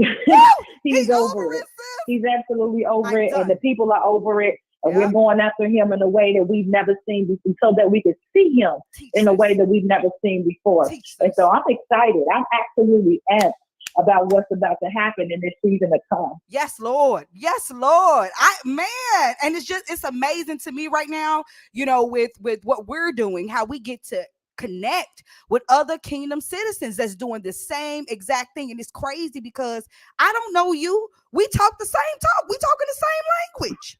He's over it. He's absolutely over it, and the people are over it. And we're going after him in a way that we've never seen before, so that we can see him in a way that we've never seen before. And so I'm excited. I'm absolutely amped about what's about to happen in this season to come. Yes, Lord. Yes, Lord. And it's amazing to me right now, with what we're doing, how we get to connect with other kingdom citizens that's doing the same exact thing. And it's crazy because I don't know you. We talk the same talk. We talk in the same language.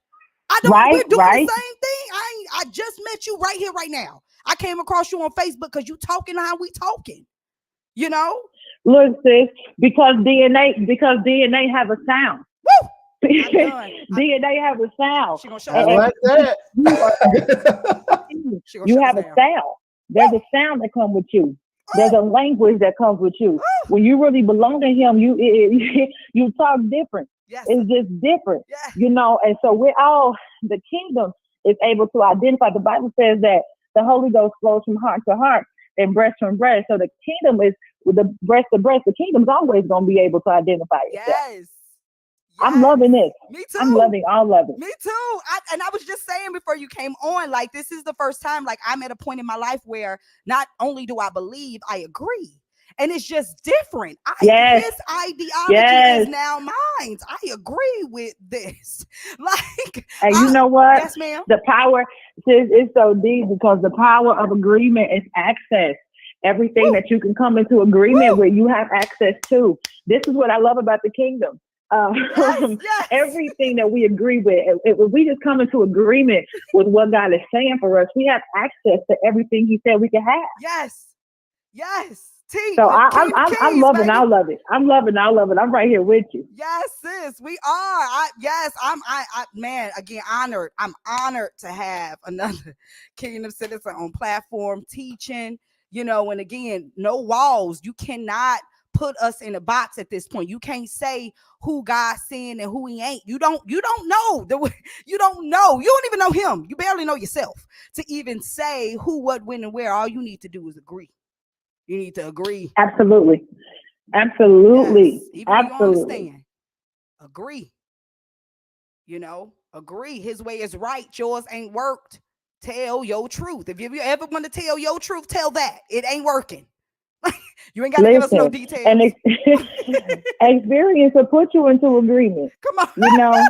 We're doing the same thing. I just met you right here, right now. I came across you on Facebook because you talking how we talking. Look, sis, because DNA have a sound. Woo! DNA have a sound. She gonna show I like that. You have a sound. There's a sound that comes with you. There's a language that comes with you. When you really belong to him, you talk different. Yes. It's just different, yes. And so we're all, the kingdom is able to identify. The Bible says that the Holy Ghost flows from heart to heart and breast from breast. So the kingdom is with the breast to breast. The kingdom's always going to be able to identify itself. Yes. I'm loving this. Me too. I'm loving all of it. Me too. I was just saying before you came on, like, this is the first time, like, I'm at a point in my life where not only do I believe, I agree. and it's just different. Yes. His ideology Yes. is now mine. I agree with this. Like, And you know what? yes, ma'am. The power is so deep because the power of agreement is access. Everything Woo. that you can come into agreement Woo. with, you have access to. This is what I love about the kingdom. Yes, yes. Everything that we agree with, if we just come into agreement with what God is saying for us, we have access to everything He said we can have. Yes, yes. T, So the King of I'm Kings, loving baby. all of it. I'm loving all of it. I'm right here with you. Yes, sis, we are. Man, again, honored. I'm honored to have another Kingdom citizen on platform teaching, and again, no walls. You cannot put us in a box at this point. You can't say who God's seeing and who He ain't. You don't know. You don't know. You don't even know Him. You barely know yourself to even say who, what, when, and where. All you need to do is agree. You need to agree. Absolutely. Absolutely. Yes, even if you don't understand. Agree. Agree. His way is right. Yours ain't worked. Tell your truth. If you ever want to tell your truth, tell that. It ain't working. You ain't got to give us no details. And experience will put you into agreement. Come on.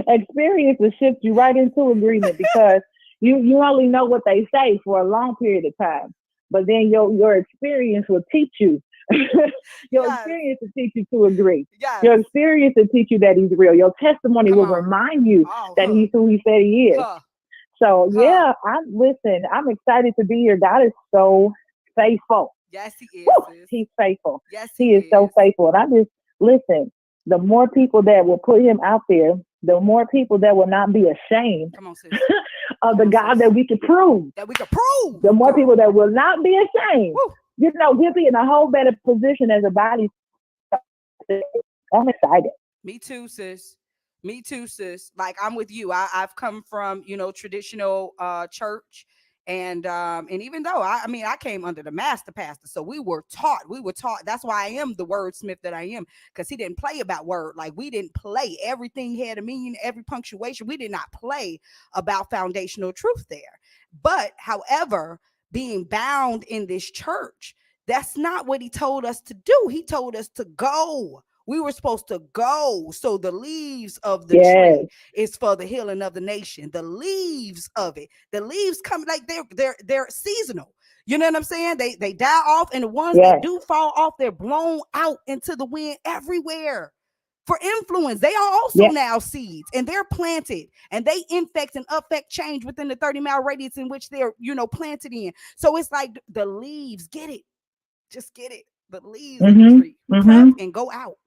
Experience will shift you right into agreement because you only know what they say for a long period of time. But then your experience will teach you. Your experience will teach you to agree. Yes. Your experience will teach you that He's real. Your testimony will remind you that He's who He said He is. So yeah, I'm excited to be here. God is so faithful. Yes, He is. Woo, He's faithful. Yes, He is so faithful. And I just listen. The more people that will put Him out there, the more people that will not be ashamed of the God that we can prove. The more people that will not be ashamed. Woo. We'll be in a whole better position as a body. I'm excited. Me too, sis. Like, I'm with you. I've come from, traditional church. And even though I came under the master pastor, so we were taught. That's why I am the wordsmith that I am, because he didn't play about word. Like, we didn't play. Everything had a meaning, every punctuation. We did not play about foundational truth there. But however, being bound in this church, that's not what he told us to do. He told us to go. We were supposed to go. So the leaves of the tree is for the healing of the nation. The leaves of it. The leaves come like they're seasonal. You know what I'm saying? They die off, and the ones that do fall off, they're blown out into the wind everywhere for influence. They are also now seeds, and they're planted, and they infect and affect change within the 30-mile radius in which they're planted in. So it's like the leaves. Get it? Just get it. The leaves of the tree. Prep and go out.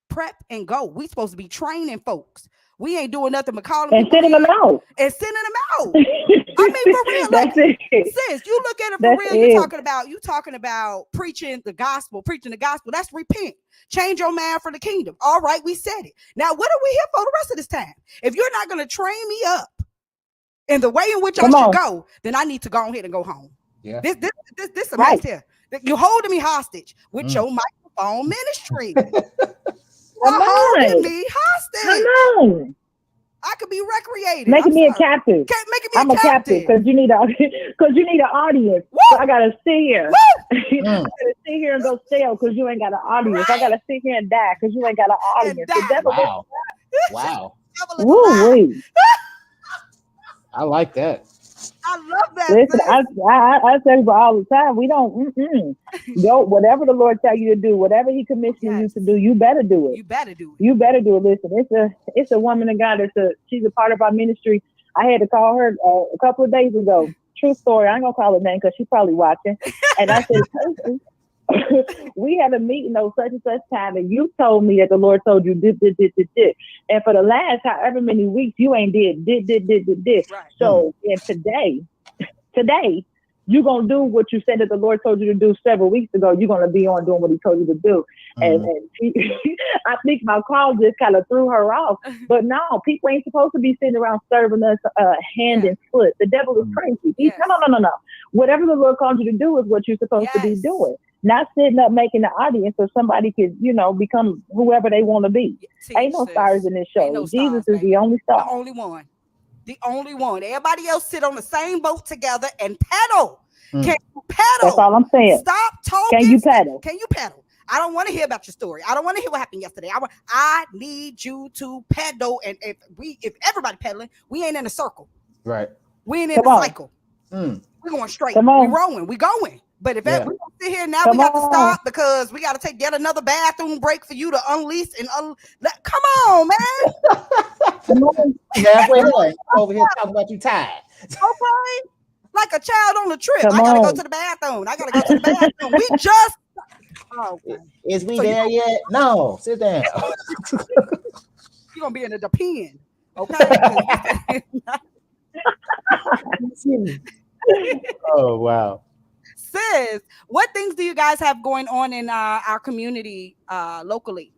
Prep and go. We supposed to be training folks. We ain't doing nothing but calling and sending them out. And sending them out. I mean, for real. Like, sis, you look at it for real. You talking about preaching the gospel. That's repent. Change your mind for the kingdom. All right, we said it. Now, what are we here for the rest of this time? If you're not going to train me up in the way in which I should go, then I need to go ahead and go home. Yeah. This a mess here. You're holding me hostage with your microphone ministry. You're holding me hostage. Come on. I could be recreated. Making me a captive. I'm a captive because you need an audience. So I gotta sit here. I gotta sit here and go sell because you ain't got an audience. I gotta sit here and die because you ain't got an audience. Wow. Woo. I like that. I love that. Listen, I say all the time, we don't go whatever the Lord tell you to do, whatever He commissions you to do, you better do it. You better do it. Listen, it's a woman of God. She's a part of our ministry. I had to call her a couple of days ago. True story. I ain't gonna call her name because she's probably watching. And I said, we had a meeting on such and such time, and you told me that the Lord told you did. And for the last however many weeks, you ain't did. Right. So, and today, you're going to do what you said that the Lord told you to do several weeks ago. You're going to be on doing what He told you to do. And I think my call just kind of threw her off. But no, people ain't supposed to be sitting around serving us hand and foot. The devil is crazy. No. Whatever the Lord called you to do is what you're supposed to be doing. Not sitting up making the audience so somebody could, become whoever they want to be. Ain't no stars in this show. Jesus is the only star. The only one. Everybody else sit on the same boat together and paddle Mm. Can you pedal? That's all I'm saying. Stop talking. Can you pedal? Can you pedal? I don't want to hear about your story. I don't want to hear what happened yesterday. I need you to pedal. And if everybody pedaling, we ain't in a circle. Right. We ain't in Come a on. cycle. Mm. We're going straight. Come We on. rolling. We going. But if Yeah. we don't sit here now, Come we got to on. stop because we got to take yet another bathroom break for you to unleash and come on, man. Come on. Halfway there, over here talking about you tired. Okay. Like a child on a trip. Come I gotta go on. to the bathroom. I gotta go to the bathroom. We just okay. Is we So there yet? No, sit down. You're gonna be in a depend. Okay. Oh wow. Sis, what things do you guys have going on in our community locally?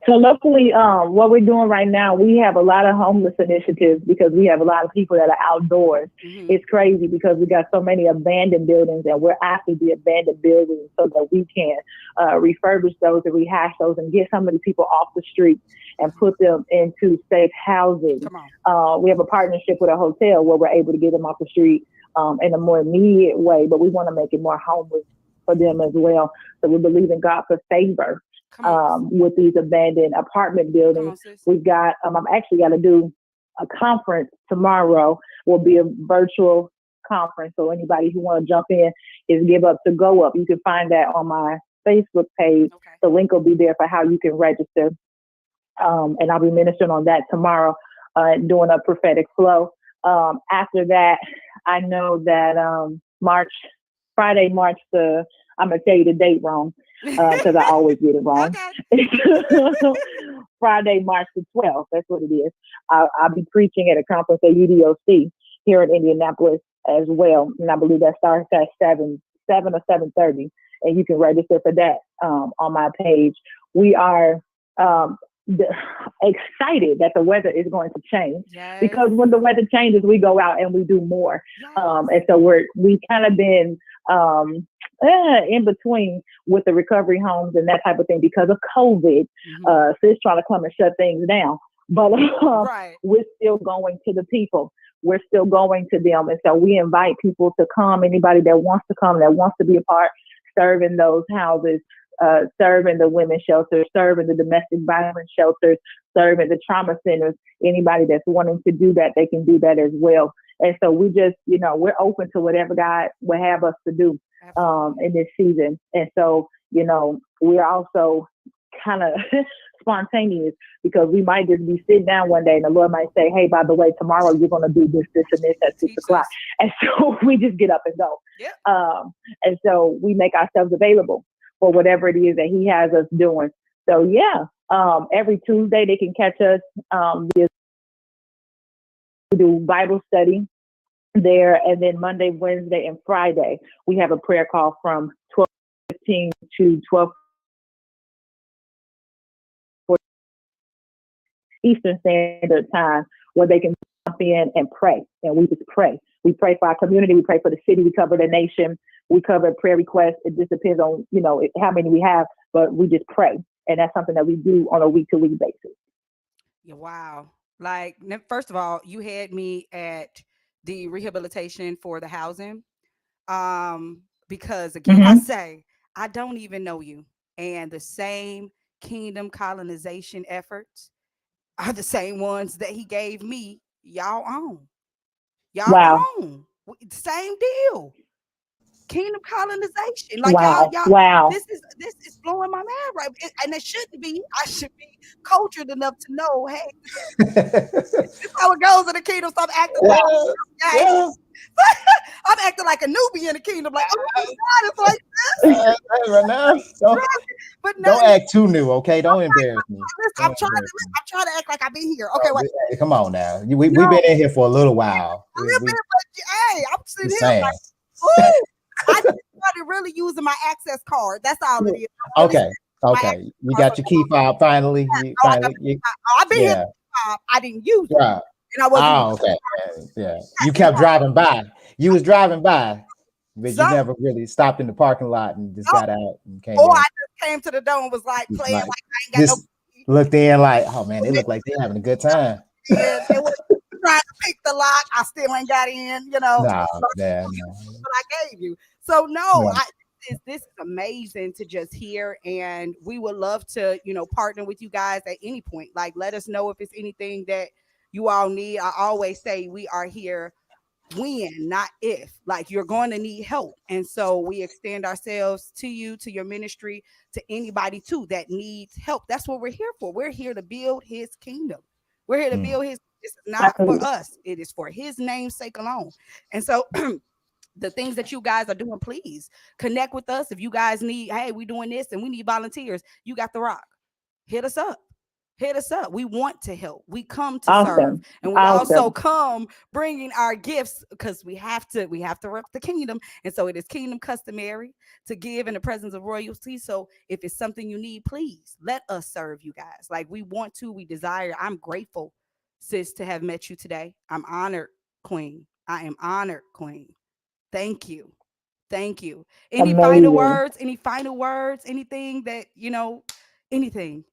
So locally, what we're doing right now, we have a lot of homeless initiatives because we have a lot of people that are outdoors. Mm-hmm. It's crazy because we got so many abandoned buildings, and we're after the abandoned buildings so that we can refurbish those and rehash those and get some of the people off the street and put them into safe housing. Come on. We have a partnership with a hotel where we're able to get them off the street in a more immediate way, but we want to make it more homeless for them as well. So we believe in God for favor. With these abandoned apartment buildings. We've got, I'm actually got to do a conference tomorrow. Will be a virtual conference. So anybody who want to jump in is Give Up to Go Up. You can find that on my Facebook page. Okay. The link will be there for how you can register. And I'll be ministering on that tomorrow, doing a prophetic flow. After that, I know that Friday, March I'm going to tell you the date wrong. Because I always get it wrong. Okay. Friday, March the 12th. That's what it is. I'll be preaching at a conference at UDOC here in Indianapolis as well. And I believe that starts at 7 or 7:30. And you can register for that on my page. We are excited that the weather is going to change. Yes. Because when the weather changes, we go out and we do more. Yes. And so we've kind of been in between with the recovery homes and that type of thing because of COVID. Mm-hmm. Sis trying to come and shut things down, but right. We're still going to the people. We're still going to them, and so we invite people to come. Anybody that wants to come, that wants to be a part, serve in those houses, serve in the women's shelters, serve in the domestic violence shelters, serve in the trauma centers. Anybody that's wanting to do that, they can do that as well. And so we just, we're open to whatever God will have us to do in this season. And so, we're also kind of spontaneous because we might just be sitting down one day and the Lord might say, hey, by the way, tomorrow you're going to do this, and this at 6 o'clock. And so we just get up and go. Yep. And so we make ourselves available for whatever it is that he has us doing. So, every Tuesday they can catch us. We do Bible study there, and then Monday, Wednesday, and Friday we have a prayer call from 12:15 to 12:40 Eastern Standard Time, where they can jump in and pray, and we just pray. We pray for our community, we pray for the city, we cover the nation, we cover prayer requests. It just depends on how many we have, but we just pray, and that's something that we do on a week-to-week basis. Yeah, wow. Like, first of all, you had me at the rehabilitation for the housing. Because again, I say, I don't even know you. And the same kingdom colonization efforts are the same ones that he gave me. Y'all own. Y'all own. Same deal. Kingdom colonization. Like y'all, this is blowing my mind, right? And it shouldn't be. I should be cultured enough to know, hey, this is how it goes in the kingdom. Stop acting like I'm acting like a newbie in the kingdom. Like, oh my God, it's like this. Don't act too new, okay? Don't embarrass me. I'm trying to act like I've been here. Okay, wait. Hey, come on now. We've been in here for a little while. A little bit, but hey, I'm sitting here like, ooh. I just started really using my access card. That's all it is. Okay. You got your key fob finally. I've been here. I didn't use it. Right. And I wasn't. Oh, okay. Yeah. You kept driving by. You was driving by, but you never really stopped in the parking lot and just got out and came. Or I just came to the door and was like playing like I ain't got no. Looked in like, oh man, they look like they're having a good time. Yeah, it was trying to pick the lock. I still ain't got in, you know. Nah, So nah, you nah. use what I gave you. So no, Right. this is amazing to just hear, and we would love to, you know, partner with you guys at any point. Like, let us know if it's anything that you all need. I always say we are here when, not if. Like, you're going to need help, and so we extend ourselves to you, to your ministry, to anybody too that needs help. That's what we're here for. We're here to build His kingdom. We're here to Mm. build His. It's not for us. It is for His name's sake alone. And so the things that you guys are doing, please connect with us. If you guys need, hey, we doing this and we need volunteers, you got the rock. Hit us up. Hit us up. We want to help. We come to serve, and we also come bringing our gifts because we have to rep the kingdom. And so it is kingdom customary to give in the presence of royalty. So if it's something you need, please let us serve you guys. Like, we want to, we desire. I'm grateful, sis, to have met you today. I'm honored, Queen. I am honored, Queen. Thank you. Thank you. Any final words? Any final words? Anything that, you know, anything?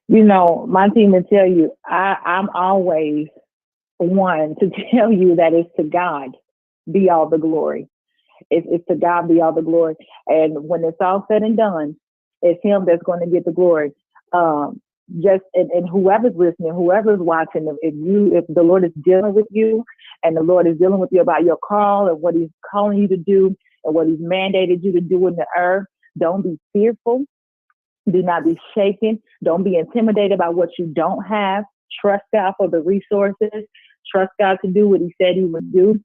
You know, my team will tell you, I'm always one to tell you that it's to God be all the glory. It's to God be all the glory. And when it's all said and done, it's Him that's going to get the glory. And whoever's listening, whoever's watching, if the Lord is dealing with you, and the Lord is dealing with you about your call and what He's calling you to do and what He's mandated you to do in the earth, don't be fearful. Do not be shaken. Don't be intimidated by what you don't have. Trust God for the resources. Trust God to do what He said He would do.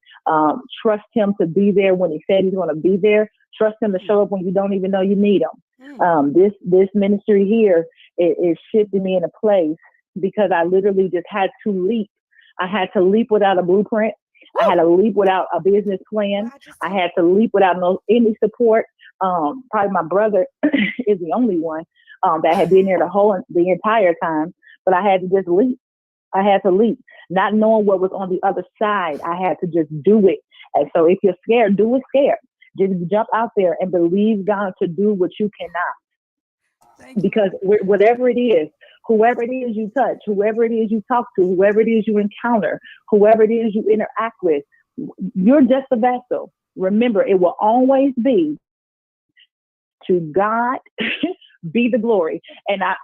Trust Him to be there when He said He's going to be there. Trust Him to show up when you don't even know you need Him. This ministry here is shifting me in a place because I literally just had to leap. I had to leap without a blueprint. I had to leap without a business plan. I had to leap without any support. Probably my brother is the only one that had been there the entire time, but I had to just leap. I had to leap, not knowing what was on the other side. I had to just do it. And so if you're scared, do it scared. Just jump out there and believe God to do what you cannot. Because whatever it is, whoever it is you touch, whoever it is you talk to, whoever it is you encounter, whoever it is you interact with, you're just a vessel. Remember, it will always be to God be the glory. And I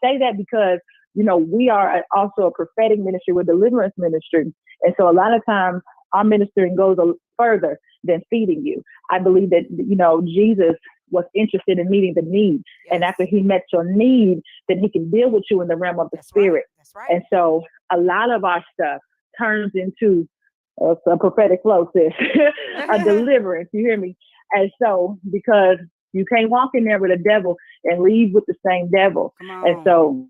say that because, you know, we are also a prophetic ministry, we're a deliverance ministry. And so a lot of times our ministering goes further than feeding you. I believe that, you know, Jesus was interested in meeting the need. Yes. And after He met your need, then He can deal with you in the realm of the spirit. Right. That's right. And so a lot of our stuff turns into a prophetic flow, sis, a deliverance. You hear me? And so, because you can't walk in there with a devil and leave with the same devil. And so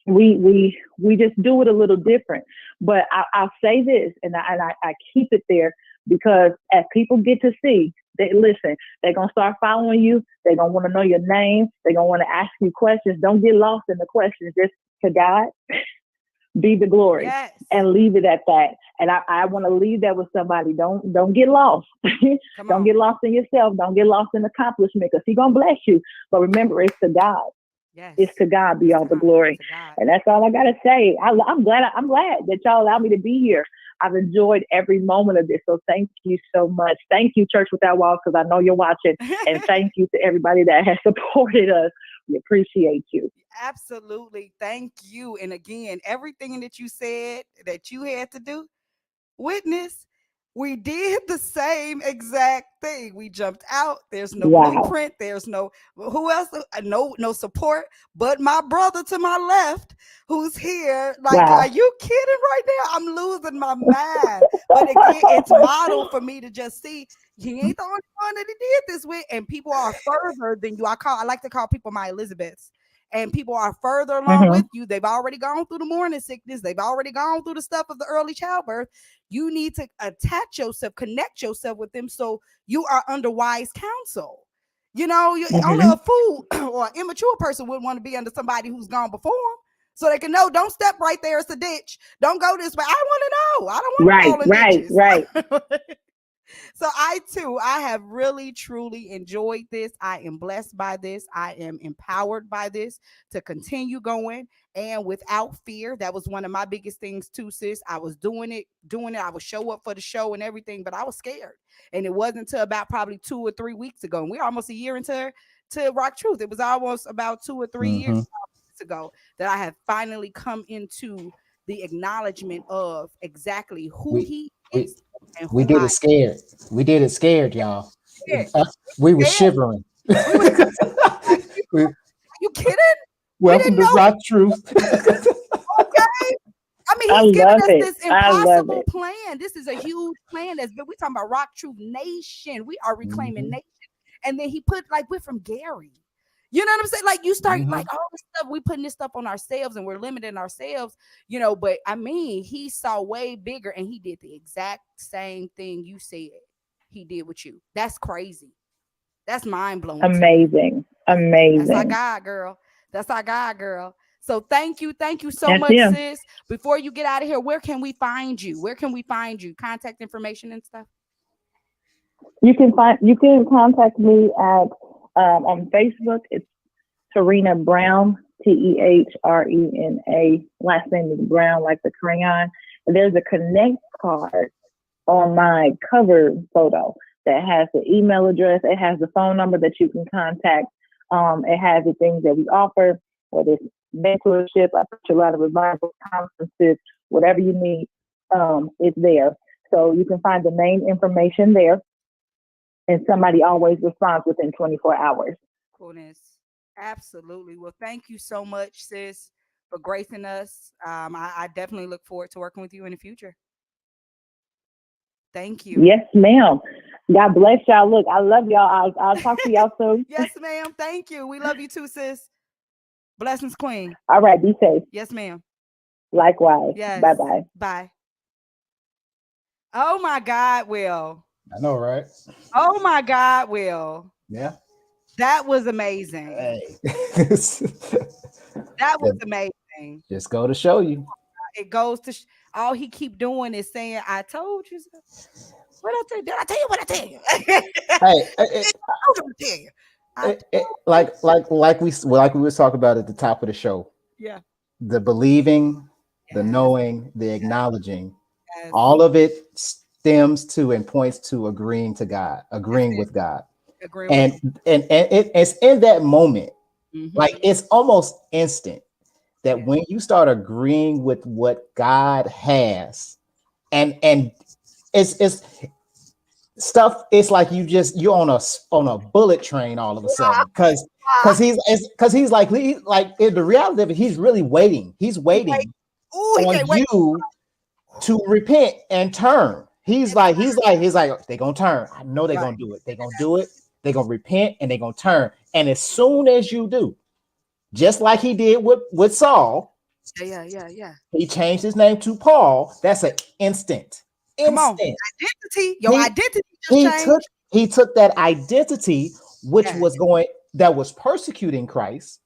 we just do it a little different. But I'll say this, and I keep it there, because as people get to see, they're going to start following you. They're going to want to know your name. They're going to want to ask you questions. Don't get lost in the questions. Just to God be the glory. Yes. And leave it at that. And I want to leave that with somebody. Don't get lost. Don't get lost in yourself. Don't get lost in accomplishment, because He's going to bless you. But remember, it's to God. Yes. It's to God be all the glory. And that's all I got to say. I'm glad that y'all allow me to be here. I've enjoyed every moment of this. So thank you so much. Thank you, Church Without Walls, because I know you're watching. And thank you to everybody that has supported us. We appreciate you. Absolutely. Thank you. And again, everything that you said that you had to do, witness, we did the same exact thing. We jumped out. There's no blueprint. There's no, who else? No support, but my brother to my left, who's here. Like, are you kidding right now? I'm losing my mind. But again, it's model for me to just see he ain't the only one that he did this with. And people are further than you. I like to call people my Elizabeths. And people are further along with you. They've already gone through the morning sickness. They've already gone through the stuff of the early childbirth. You need to attach yourself, connect yourself with them, so you are under wise counsel. You know, only a fool or an immature person would want to be under somebody who's gone before them, so they can know, don't step right there. It's a ditch. Don't go this way. I want to know. I don't want to fall in ditches. Right. So I have really truly enjoyed this. I am blessed by this. I am empowered by this to continue going and without fear. That was one of my biggest things too, sis. I was doing it. I would show up for the show and everything, but I was scared. And it wasn't until about probably 2 or 3 weeks ago. And we're almost a year into Rock Truth. It was almost about 2 or 3 years ago that I have finally come into the acknowledgement of exactly who he is. And we did it scared. We did it scared, y'all. We were shivering. You kidding? Welcome to Rock Truth. Okay. I mean, he's giving us this impossible plan. This is a huge plan that's been, we're talking about Rock Truth Nation. We are reclaiming nation. And then he put, like, we're from Gary. You know what I'm saying? Like, you start like all this stuff, we putting this stuff on ourselves and we're limiting ourselves, you know, but I mean, he saw way bigger and he did the exact same thing you said he did with you. That's crazy. That's mind blowing. Amazing. That's our God, girl. That's our God, girl. So thank you so much, sis. Before you get out of here, where can we find you? Contact information and stuff. You can contact me at on Facebook. It's Tehrena Brown, Tehrena. Last name is Brown, like the crayon. And there's a connect card on my cover photo that has the email address. It has the phone number that you can contact. It has the things that we offer, whether it's mentorship, I teach a lot of revival conferences, whatever you need, it's there. So you can find the main information there. And somebody always responds within 24 hours. Coolness. Absolutely. Well, thank you so much, sis, for gracing us. I definitely look forward to working with you in the future. Thank you. Yes, ma'am. God bless y'all. Look, I love y'all. I'll talk to y'all soon. Yes, ma'am. Thank you. We love you too, sis. Blessings, Queen. All right. Be safe. Yes, ma'am. Likewise. Yes. Bye-bye. Bye. Oh, my God, Will. I know, right? Oh, my God, Will. Yeah. That was amazing. Hey. That was amazing. Just go to show you. It goes to all he keep doing is saying, I told you so. What I tell you? Did I tell you what I tell you? Like we was talking about at the top of the show. Yeah. The believing, the knowing, the acknowledging, all of it stems to and points to agreeing with God. And it's in that moment, like it's almost instant that when you start agreeing with what God has, and it's stuff, it's like you're on a bullet train all of a sudden, because he's like in the reality of it, he's really waiting. He's waiting on you to repent and turn. He's like, they're gonna turn. I know they're gonna do it. They're gonna do it. They're gonna repent and they're gonna turn. And as soon as you do, just like he did with Saul, he changed his name to Paul. That's an instant. Come on. Identity. Your identity just changed. He took that identity, which was persecuting Christ,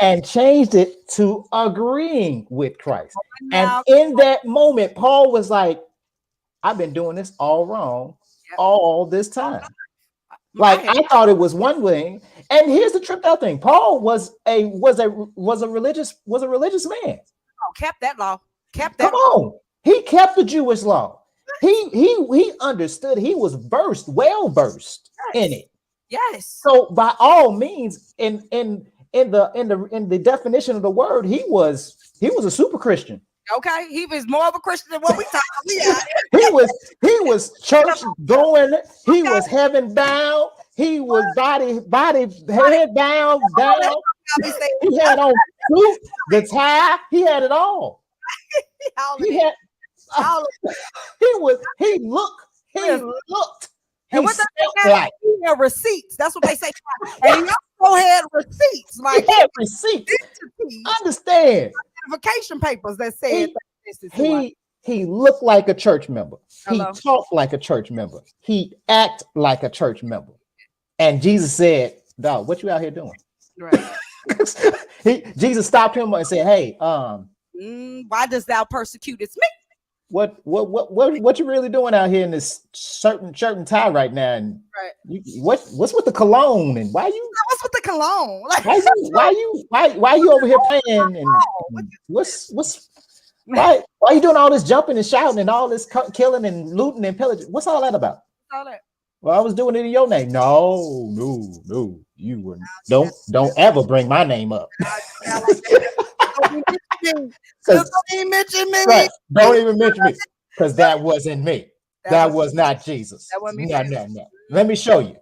and changed it to agreeing with Christ. And in that moment, Paul was like, I've been doing this all wrong all this time. Like, I thought it was one thing. And here's the tripped out thing. Paul was a religious man. Oh, kept that law. Come on. He kept the Jewish law. He understood. He was well versed in it. Yes. So by all means, in the definition of the word, he was a super Christian. Okay, he was more of a Christian than what we talking about. He was church going. He was heaven bound. He was body head down. He had on suit, the tie. He had it all. He looked. And what they like receipts. That's what they say. And he also had receipts. Like he had receipts. Understand? Identification papers that said he looked like a church member. He talked like a church member. He acted like a church member. And Jesus said, "Dog, what you out here doing?" Right. Jesus stopped him and said, "Hey, why does thou persecutest me?" what you really doing out here in this certain shirt and tie right now? And Right. what's with the cologne and why you? What's with the cologne? Like, Why you over here playing and what's why you doing all this jumping and shouting and all this killing and looting and pillaging? What's all that about? all that? Well, I was doing it in your name. No, you wouldn't. Don't ever bring my name up. Don't even mention me. Right. Don't even mention me because that wasn't me. That was not Jesus. That wasn't me. No. Let me show you.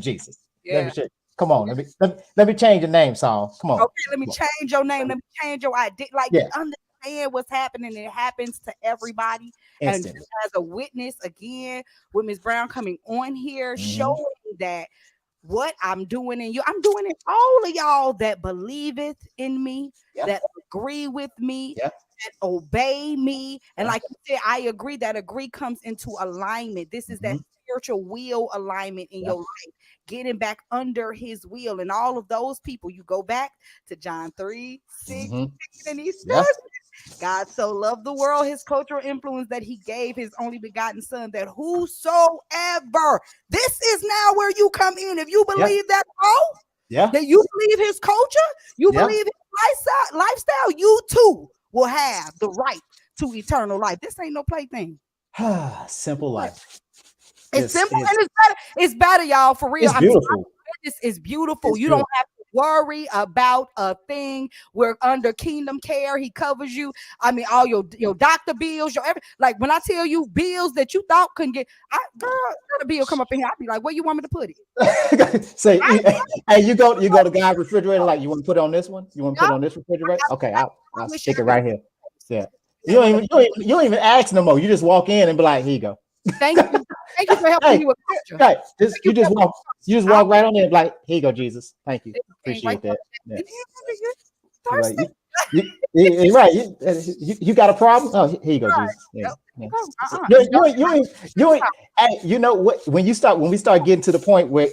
Jesus. Yeah. Let me show you. Come on. Let me change your name, Saul. Come on. Okay, let me change your name. Let me change your identity. Like, understand what's happening. It happens to everybody. Instantly. And as a witness, again, with Ms. Brown coming on here, showing that what I'm doing in you, I'm doing it all of y'all that believeth in me, that agree with me, that obey me. And like you said, I agree. That agree comes into alignment. This is that spiritual will alignment in your life, getting back under his will. And all of those people, you go back to John 3:16, and he says, God so loved the world, his cultural influence, that he gave his only begotten son, that whosoever, this is now where you come in. If you believe that, that you believe his culture, you believe his lifestyle, you too will have the right to eternal life. This ain't no plaything. Simple life. It's simple and it's better. It's better, y'all, for real. It's beautiful. This is beautiful. You don't have to worry about a thing. We're under kingdom care. He covers you. I mean, all your doctor bills, like when I tell you bills that you thought couldn't get, girl, the bill come up in here. I'd be like, where you want me to put it? Say, hey, you go to God's refrigerator. Like, you want to put it on this one? You want to put it on this refrigerator? Okay, I'll stick it right here. Yeah. You don't even ask no more. You just walk in and be like, here you go. Thank you. Thank you for helping me with culture. Right. You just walk right on there and be like, here you go, Jesus. Thank you. Appreciate that. Yeah. Right. You got a problem? Oh, here you go, Jesus. Yeah. You know what? When we start getting to the point where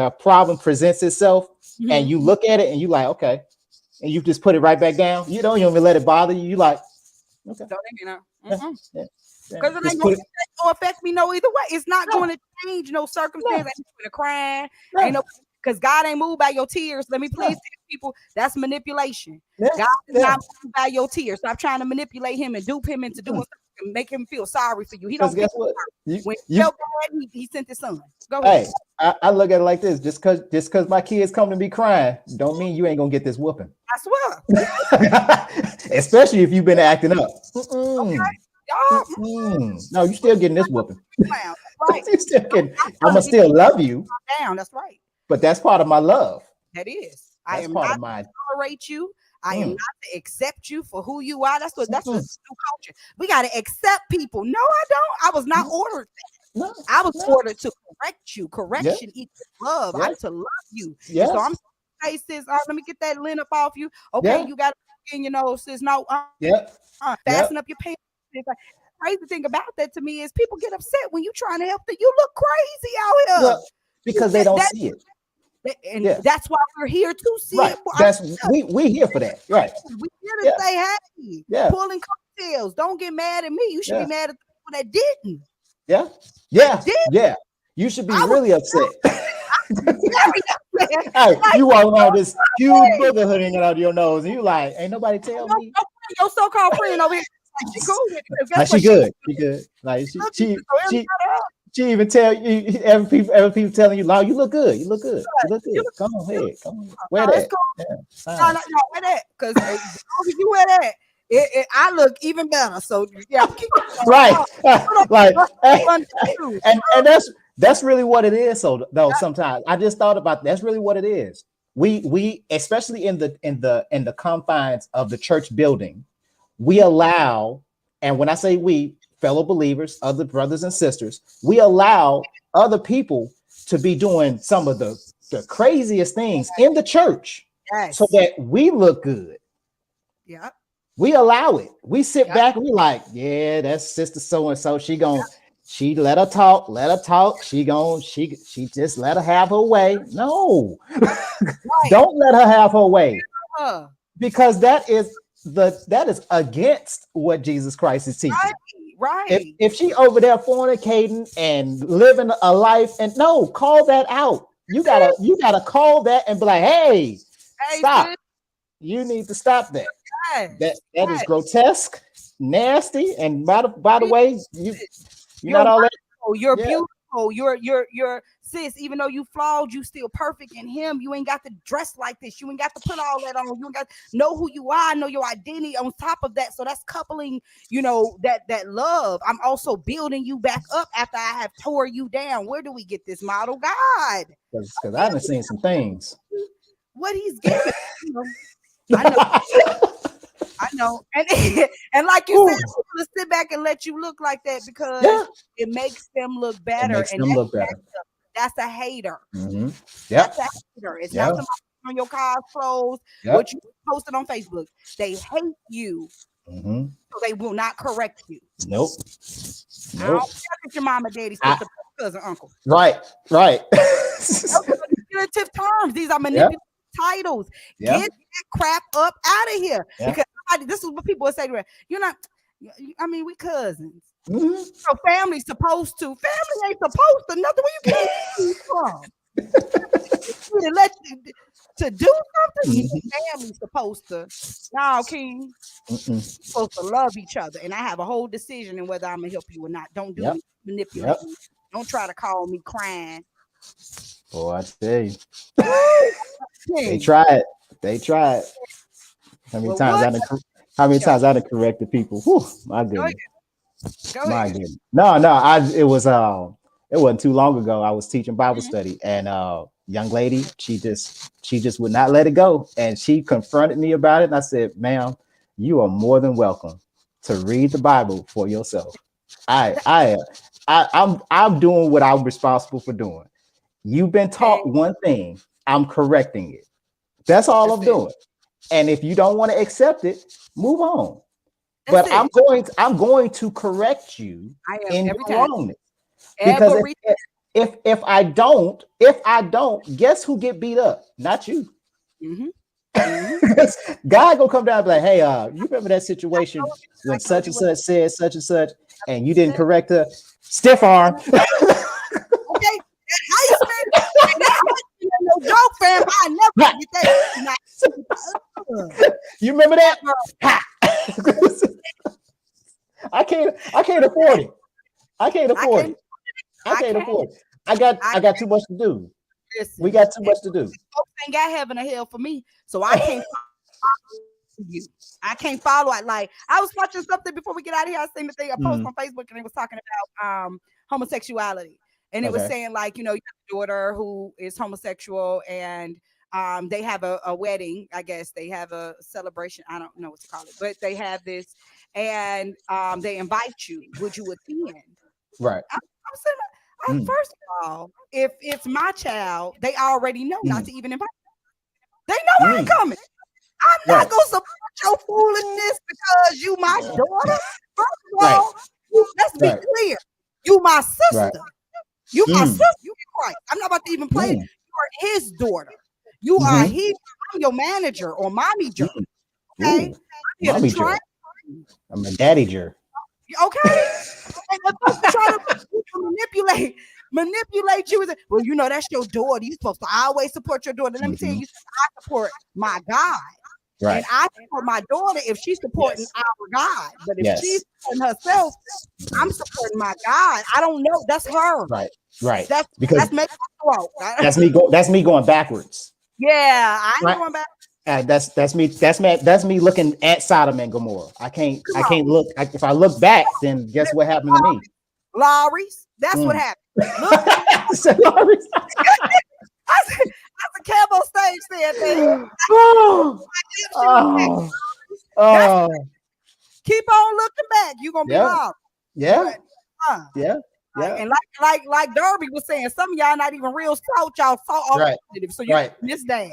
a problem presents itself, and you look at it and you like, okay, and you just put it right back down. You don't even let it bother you. You like, okay. Because it ain't going to affect me no either way. It's not going to change no circumstance. Ain't going to cry. Ain't no, because God ain't moved by your tears. Let me please tell people that's manipulation. God is not moved by your tears. Stop trying to manipulate him and dupe him into doing something and make him feel sorry for you. He don't. Guess what? When he felt bad, he sent his son. Go ahead. Hey, I look at it like this: just because my kids come to me crying, don't mean you ain't gonna get this whooping. I swear. Especially if you've been acting up. Okay. No, you still getting this whooping. Right. You still getting, I'm gonna still love you. That's right. But that's part of my love. That is. That's I am part not of my to tolerate you. I am not to accept you for who you are. That's the new culture. We got to accept people. No, I don't. I was not ordered that. No, I was ordered to correct you. Correction equals love. I'm to love you. So I'm saying, sis, let me get that lint up off you. Okay, you got to in your nose, sis. No, fasten up your pants. Like, crazy thing about that to me is people get upset when you're trying to help them. You look crazy out here. Well, because they don't see it. And that's why we're here to see it. That's we here for that. Right. We here to say, hey, pulling coattails. Don't get mad at me. You should be mad at the people that didn't. Yeah. You should be really upset. Hey, you walk around this huge booger hood hanging out of your nose, and you like, ain't nobody tell me. Your so-called friend over here, like, she cool with it. Like, she good. She good. Like she even tell you, every people telling you, "Law, you look good. You look good. You look good. Come on, ahead. Come on, wear that." No, wear that, because as long as you wear that, I look even better. So right, like, and that's really what it is. So though, sometimes I just thought about that's really what it is. We especially in the confines of the church building, we allow, and when I say we, fellow believers, other brothers and sisters, we allow other people to be doing some of the craziest things in the church so that we look good. Yeah. We allow it. We sit back and we like, yeah, that's sister so-and-so. She let her talk. She just let her have her way. No, don't let her have her way. Because that is that is against what Jesus Christ is teaching. Right. If she over there fornicating and living a life, and no, call that out. You gotta call that and be like, hey, stop. Sis. You need to stop that. Yes. That is grotesque, nasty, and by the way, you're not all that. You're beautiful. You're sis. Even though you flawed, you still perfect in Him. You ain't got to dress like this. You ain't got to put all that on. You ain't got to know who you are, know your identity. On top of that, so that's coupling. That love. I'm also building you back up after I have tore you down. Where do we get this model? God. Because I've seen some things. What He's giving. I know, and like you said, people sit back and let you look like that because it makes them look better. That's a hater. Mm-hmm. Yeah, that's a hater. It's not somebody on your car's clothes. What you posted on Facebook, they hate you, so they will not correct you. Nope. I don't care if your mama, daddy, sister, cousin, uncle. Right. Manipulative terms. These are manipulative titles. Get that crap up out of here. Because this is what people will say to me. You're not, I mean, we cousins. So family's supposed to. Family ain't supposed to. Nothing where you get from. To let you to do something. Family's supposed to. No, King. You're supposed to love each other. And I have a whole decision in whether I'm gonna help you or not. Don't do manipulate me. Don't try to call me crying. Boy, I tell you. They tried. How many times I done corrected people? Whew, my goodness. My goodness. No, it wasn't too long ago. I was teaching Bible study, and young lady, she just would not let it go. And she confronted me about it. And I said, ma'am, you are more than welcome to read the Bible for yourself. I'm doing what I'm responsible for doing. You've been taught one thing. I'm correcting it. That's all I'm doing. And if you don't want to accept it, move on. But I'm going to correct you in your wrongness. Because if I don't, guess who get beat up? Not you. God gonna come down and be like, hey, you remember that situation when such and such said such and such, and you didn't correct her? Stiff arm. Okay. How you spend no joke, fam? I never get that. You remember that? I can't afford it. I can't afford it. I got too much to do. Listen, we got too much to do. Folks ain't got heaven or hell for me, so I can't follow you. I can't follow it. Like I was watching something before we get out of here. I seen the thing, a post on Facebook, and it was talking about homosexuality. And it was saying, like, you have a daughter who is homosexual, and they have a wedding. I guess they have a celebration. I don't know what to call it, but they have this, and they invite you. Would you attend? Right. I'm saying, first of all, if it's my child, they already know not to even invite me. They know I ain't coming. I'm not gonna support your foolishness because you my daughter. First of all, let's be clear. You my sister. You my sister. You Christ. I'm not about to even play. You are his daughter. You are he. I'm your manager or mommy jerk. Okay. Mommy jerk. I'm a daddy jerk. Okay. And the trying to manipulate you. Well, that's your daughter. You're supposed to always support your daughter. Let me tell you, I support my God. Right. And I support my daughter if she's supporting our God. But if she's supporting herself, I'm supporting my God. I don't know. That's her. Right. That's That's me going backwards. Yeah, I ain't going back. That's me looking at Sodom and Gomorrah. I can't look. If I look back, then guess what happened to me? Lowry's. That's what happened. Look. Lowry's. That's a camo stage there. Keep on looking back. You're gonna be loud. Yeah. And like Derby was saying, some of y'all not even real salt, y'all salt alternative. So you miss that.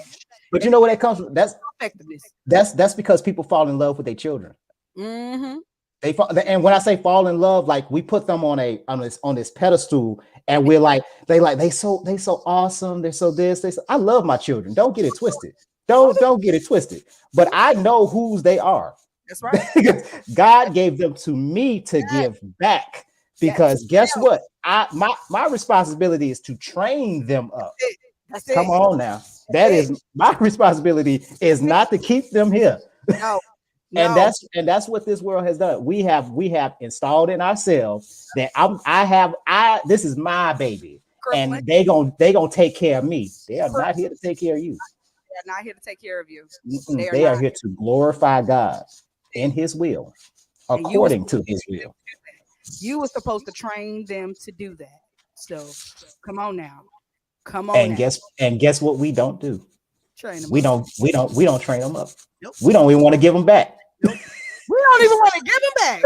But you know where that comes from? That's effectiveness. That's because people fall in love with their children. They fall, and when I say fall in love, like we put them on this pedestal, and we're like they so awesome, they're so this. I love my children. Don't get it twisted. Don't get it twisted. But I know whose they are. That's right. God gave them to me to give back. Because guess what? My responsibility is to train them up. That's Come it. on now. That is my responsibility, is not to keep them here. No. And that's what this world has done. We have installed in ourselves that this is my baby, and they gonna take care of me. They are not here to take care of you. They're not here to take care of you. They are here to glorify God in His will, according to His will. You were supposed to train them to do that. So come on now. And guess what we don't do? Train them we up. don't train them up. Nope. We don't even want to give them back. Nope. We don't even want to give them back.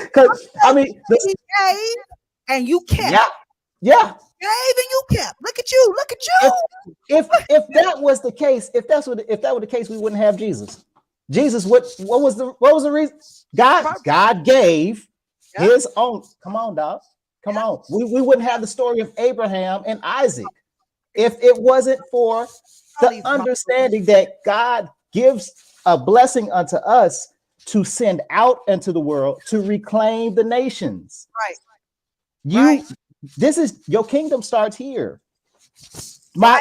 Because I mean, he gave and you kept. Yeah. Gave and you kept. Look at you. If that was the case, if that were the case, we wouldn't have Jesus. Jesus, what was the reason? God gave His own. Come on, dog. Come on. We wouldn't have the story of Abraham and Isaac if it wasn't for the understanding that God gives a blessing unto us to send out into the world to reclaim the nations. Right. This is your kingdom starts here. These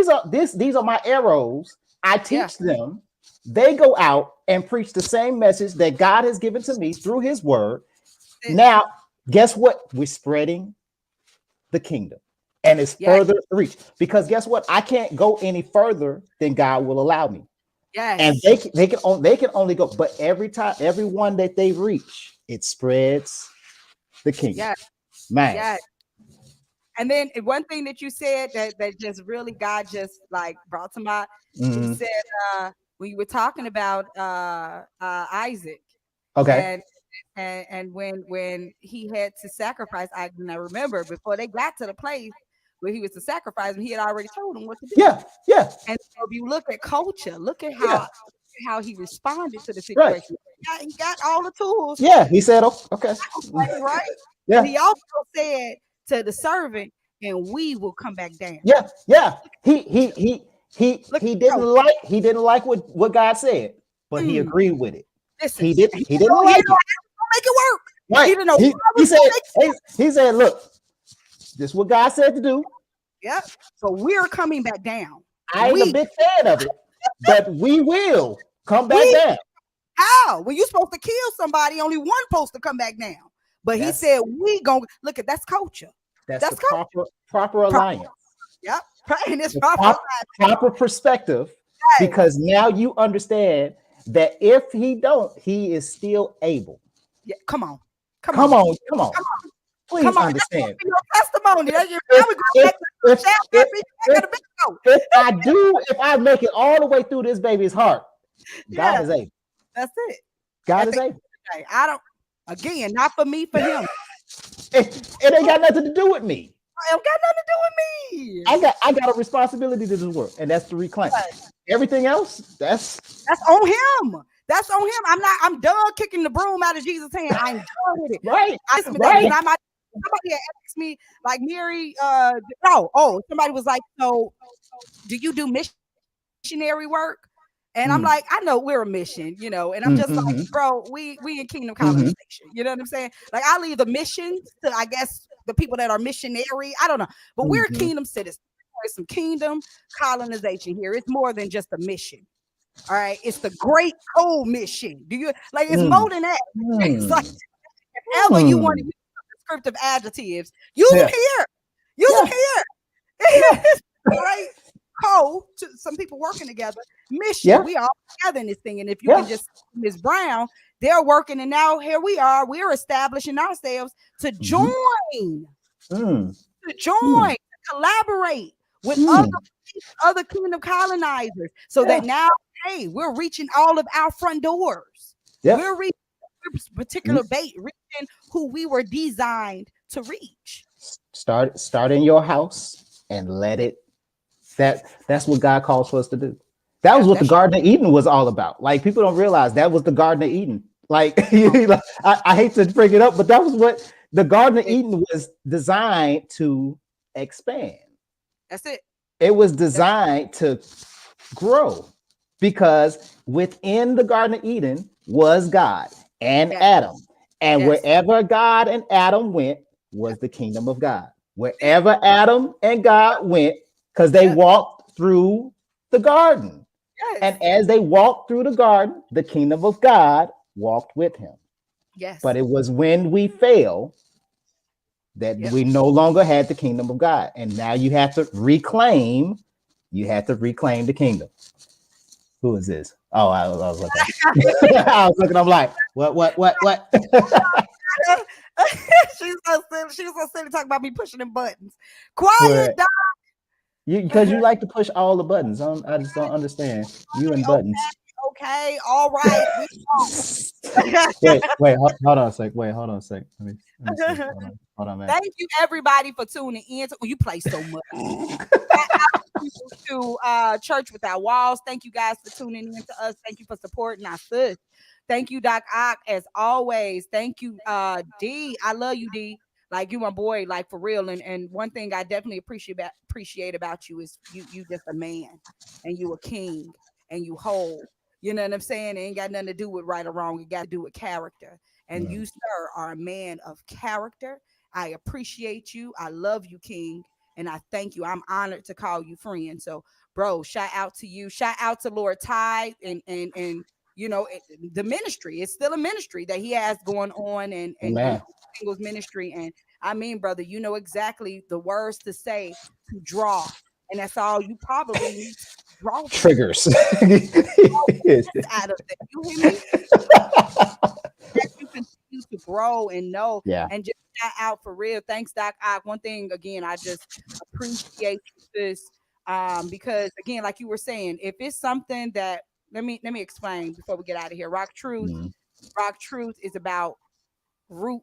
are my arrows. I teach them. They go out and preach the same message that God has given to me through His word. Now, guess what? We're spreading the kingdom, and it's further reach, because guess what? I can't go any further than God will allow me. And they can only go, but everyone that they reach, it spreads the kingdom. Man. And then one thing that you said that just really God just like brought to my, you said when you were talking about Isaac, okay, and when he had to sacrifice, I remember before they got to the place where he was to sacrifice him, he had already told him what to do. Yeah. And so if you look at culture, look at how he responded to the situation. Right. He got all the tools. Yeah, he said, okay. Right. Yeah. But he also said to the servant, and we will come back down. Yeah. He didn't like what God said, but he agreed with it. Listen, he didn't like it. Make it work. Right. He didn't know. He said, look, this is what God said to do. Yep. So we're coming back down. I ain't a big fan of it, but we will come back down. How? When you're supposed to kill somebody, only one supposed to come back down. But he said, we gonna look at that's culture. That's the proper alliance. Yep. And it's proper perspective, because now you understand that if he don't, he is still able. Yeah, come on. Please understand. That's your testimony. If I make it all the way through this baby's heart, God is able. That's it. God is able. I don't. Again, not for me, for him. It ain't got nothing to do with me. It ain't got nothing to do with me. I got a responsibility to this work, and that's to reclaim. Everything else, that's on him. That's on him. I'm done kicking the broom out of Jesus' hand. I'm done with it. Right. Somebody had asked me, like, Mary, somebody was like, so do you do missionary work? And I'm like, I know we're a mission, and I'm just like, bro, we in Kingdom Colonization. You know what I'm saying? Like, I leave the mission to, I guess, the people that are missionary. I don't know, but we're kingdom citizens. There's some kingdom colonization here. It's more than just a mission. All right, it's the great mission. Do you like? It's more than that. It's like, if ever you want to use descriptive adjectives, use them here. Use them here. Right. To some people working together. Mission. We all together in this thing. And if you can just Ms. Brown, they're working, and now here we are. We're establishing ourselves to join, to collaborate with other kingdom colonizers, so that now, hey, we're reaching all of our front doors. We're reaching particular reaching who we were designed to reach. Start in your house and let it. That's what God calls for us to do. That was what the Garden of Eden was all about. Like, people don't realize that was the Garden of Eden. Like, I hate to bring it up, but that was what the Garden of Eden was designed to expand. That's it. It was designed to grow. because within the Garden of Eden was God and Yes. Adam. And Yes. wherever God and Adam went was the kingdom of God. Wherever Adam and God went, because they walked through the garden. Yes. And as they walked through the garden, the kingdom of God walked with him. Yes. But it was when we fell that we no longer had the kingdom of God. And now you have to reclaim the kingdom. Who is this? Oh, I was looking. I was looking. I'm like, what? She's so silly. She was so silly talking about me pushing them buttons. Quiet, Doc. Because you like to push all the buttons. I just don't understand you and buttons. Okay, all right. wait, hold on a sec. Hold on a sec. Let me see. Hold on, man. Thank you, everybody, for tuning in. You play so much. To Church Without Walls. Thank you guys for tuning in to us. Thank you for supporting our sis. Thank you, Doc Ock, as always. Thank you, D. I love you, D. Like, you my boy, like, for real. And one thing I definitely appreciate about you is you just a man, and you a king, and you whole. You know what I'm saying? It ain't got nothing to do with right or wrong. It got to do with character. And you, sir, are a man of character. I appreciate you. I love you, King. And I thank you. I'm honored to call you friend. So, bro, shout out to you. Shout out to Lord Ty and you know, the ministry. It's still a ministry that he has going on, and singles ministry. And I mean, brother, you know exactly the words to say to draw, and that's all you probably need to draw. Triggers. Out of that, you hear me? That you continue to grow and know, and just shout out for real. Thanks, Doc. One thing again, I just appreciate this because again, like you were saying, if it's something that let me explain before we get out of here. RockTruth is about root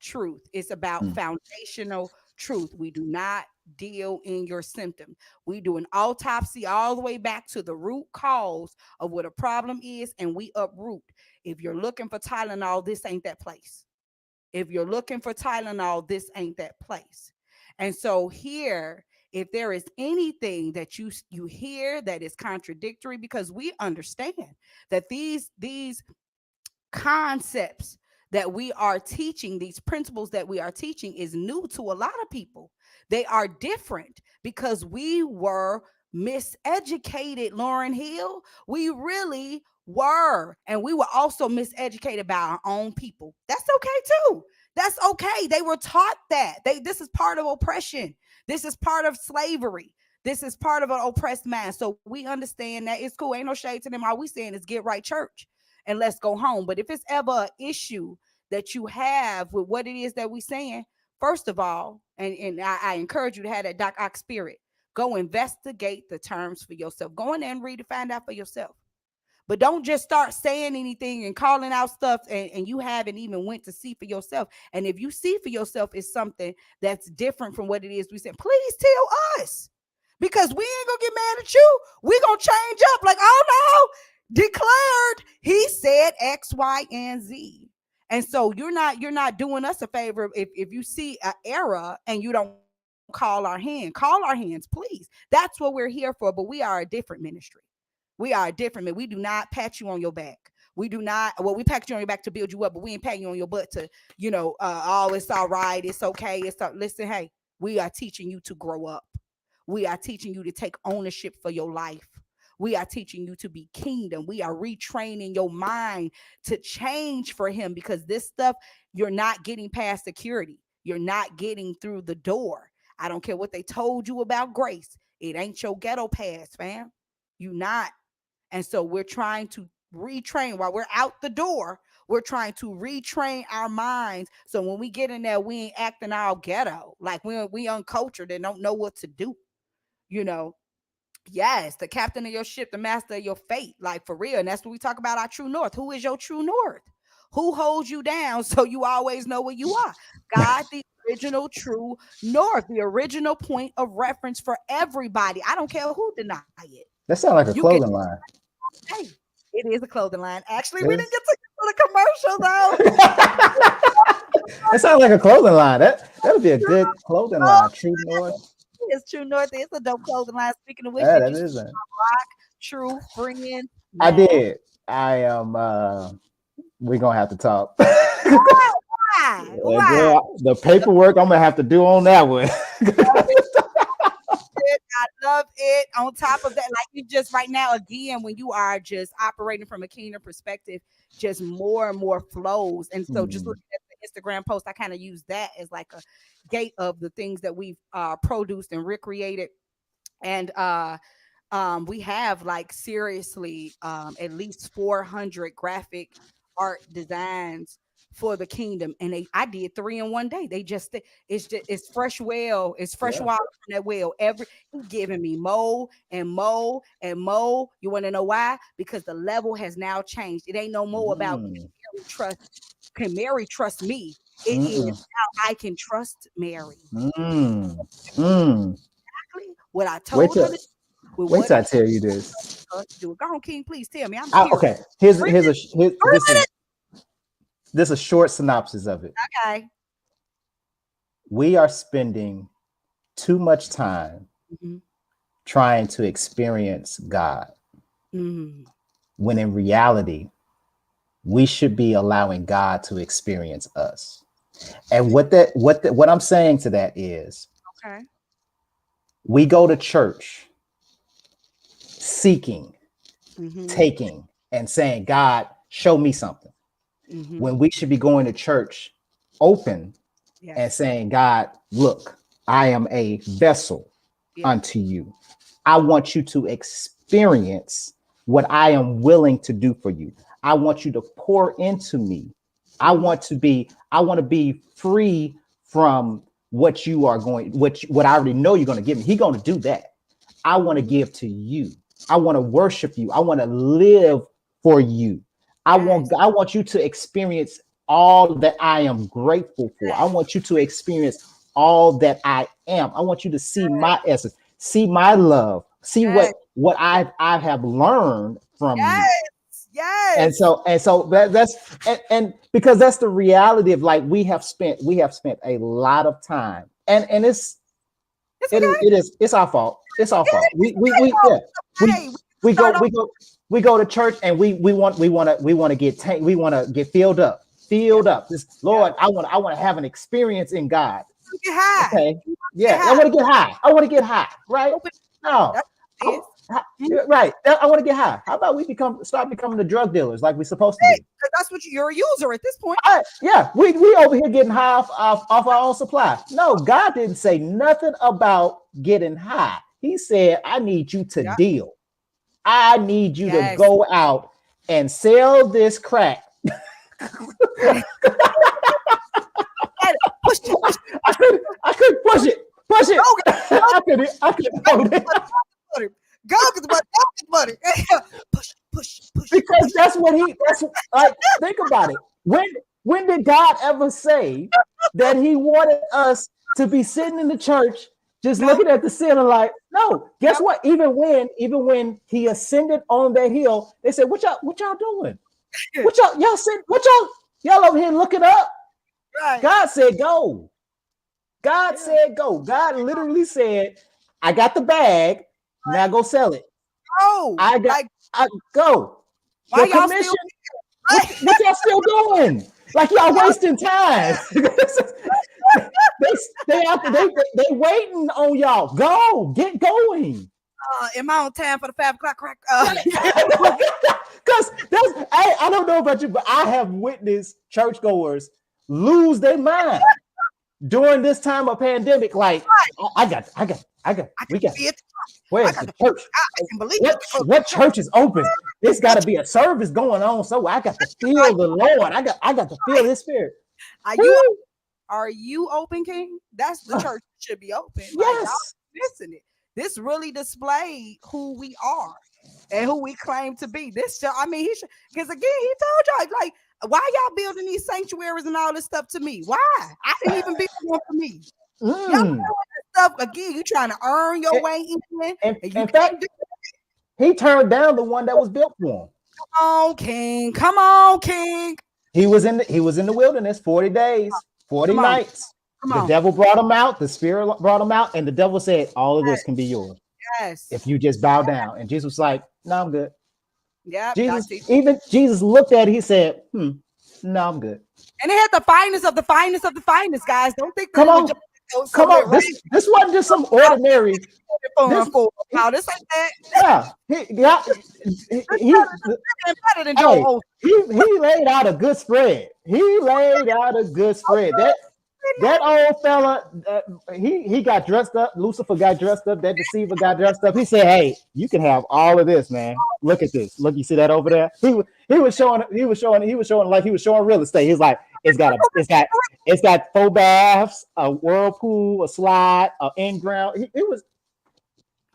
truth. It's about foundational truth. We do not deal in your symptom. We do an autopsy all the way back to the root cause of what a problem is, and we uproot. If you're looking for Tylenol, this ain't that place. If you're looking for Tylenol, this ain't that place. And so here, if there is anything that you hear that is contradictory, because we understand that these concepts that we are teaching, these principles that we are teaching is new to a lot of people. They are different because we were miseducated, Lauryn Hill. We really were. And we were also miseducated by our own people. That's okay too. That's okay. They were taught that. This is part of oppression. This is part of slavery. This is part of an oppressed man. So we understand that. It's cool. Ain't no shade to them. All we saying is get right, church, and let's go home. But if it's ever an issue that you have with what it is that we saying, first of all, and I encourage you to have that Doc Ock spirit. Go investigate the terms for yourself. Go in there and read to find out for yourself. But don't just start saying anything and calling out stuff and you haven't even went to see for yourself. And if you see for yourself is something that's different from what it is we said, please tell us. Because we ain't gonna get mad at you. We're gonna change up. Like, oh no, declared, he said X, Y, and Z. And so you're not doing us a favor if you see an error and you don't call our hands, please. That's what we're here for. But we are a different ministry. We are different. We do not pat you on your back. We do not. Well, we pat you on your back to build you up, but we ain't patting you on your butt to, oh, it's all right. It's okay. Listen, hey, we are teaching you to grow up. We are teaching you to take ownership for your life. We are teaching you to be kingdom. We are retraining your mind to change for him, because this stuff, you're not getting past security. You're not getting through the door. I don't care what they told you about grace. It ain't your ghetto pass, fam. You not. And so we're trying to retrain while we're out the door. We're trying to retrain our minds. So when we get in there, we ain't acting all ghetto. Like we uncultured and don't know what to do. Yes, the captain of your ship, the master of your fate, like for real. And that's what we talk about, our true north. Who is your true north? Who holds you down so you always know where you are? God, the original true north, the original point of reference for everybody. I don't care who deny it. That sounds like a clothing line. Hey, it is a clothing line. Actually, we didn't get to the commercial though. That sounds like a clothing line. That would be a good clothing line. True north. It's True North. It's a dope clothing line. Speaking of which, that is it. True friend. I Man. did. I am. We're gonna have to talk. Why? Why? Girl, the paperwork I'm gonna have to do on that one. I love it. On top of that, like you just right now, again, when you are just operating from a keener perspective, just more and more flows. And so just looking at the Instagram post, I kind of use that as like a gate of the things that we've produced and recreated. And we have like seriously at least 400 graphic art designs for the kingdom, and I did 3 in one day. They just it's fresh well, it's fresh water from that well. He's giving me mo and mo and mo. You want to know why? Because the level has now changed. It ain't no more about can Mary trust me. It is now I can trust Mary. Exactly what I told her. Wait till I tell you this. Do it. Go on, King. Please tell me. I'm okay. This is a short synopsis of it. Okay. We are spending too much time trying to experience God, when in reality, we should be allowing God to experience us. And what I'm saying to that is, okay, we go to church seeking, taking, and saying, God, show me something. When we should be going to church open and saying, God, look, I am a vessel unto you. I want you to experience what I am willing to do for you. I want you to pour into me. I want to be free from what you are going, what I already know you're going to give me. He's going to do that. I want to give to you. I want to worship you. I want to live for you. I want you to experience all that I am grateful for. I want you to experience all that I am. I want you to see my essence, see my love, see what I have learned from you. Yes. And so that's because that's the reality of, like, we have spent a lot of time, and it's our fault. It's our fault. We go to church and we want to get filled up. This, Lord, I want to have an experience in God. Get high. Okay. Yeah, I want to get high. Right? No. Right. I want to get high. How about we start becoming the drug dealers like we're supposed to be? That's what you're a user at this point. We over here getting high off our own supply. No, God didn't say nothing about getting high. He said, I need you to deal. I need you to go out and sell this crack. I could push it. I could hold it. Go get the money. Push. Because that's like, think about it. When did God ever say that he wanted us to be sitting in the church just looking at the ceiling like, no? Guess what? Even when he ascended on that hill, they said, what y'all doing? Y'all over here looking up? Right. God said go. Said go. God literally said, I got the bag. Now go sell it. Oh, I go. Why y'all commission? What y'all still doing? Like, y'all wasting time. they waiting on y'all. Go, get going. Am I on time for the 5 o'clock crack? Because I don't know about you, but I have witnessed churchgoers lose their mind during this time of pandemic. Like, we got it. Where's the church? I can believe what church is open? There's got to be a service going on, so I got to feel the Lord. I got to feel His Spirit. Are you open, King? That's the church should be open. Yes, like, y'all missing it. This really displayed who we are and who we claim to be. This show, because again, he told y'all, like, why y'all building these sanctuaries and all this stuff to me? Why? I didn't even build one for me. Y'all doing this stuff again. You trying to earn your way in. In fact, he turned down the one that was built for him. Come on, King. He was in the wilderness 40 days, 40 nights. The devil brought him out. The Spirit brought him out, and the devil said, "All of this can be yours." Yes. if you just bow down. And Jesus was like, no, I'm good. Yep. Jesus looked at it, he said, no, I'm good. And they had the finest of the finest of the finest, guys. Don't think that Come it was on. just Come on. This wasn't just some ordinary. This, now this like that. yeah. Better than Joel Osteen. He laid out a good spread. That old fella, he got dressed up. Lucifer got dressed up. That deceiver got dressed up. He said, "Hey, you can have all of this, man. Look at this. Look, you see that over there?" He was showing like he was showing real estate. He's like, it's got 4 baths, a whirlpool, a slide, an in-ground.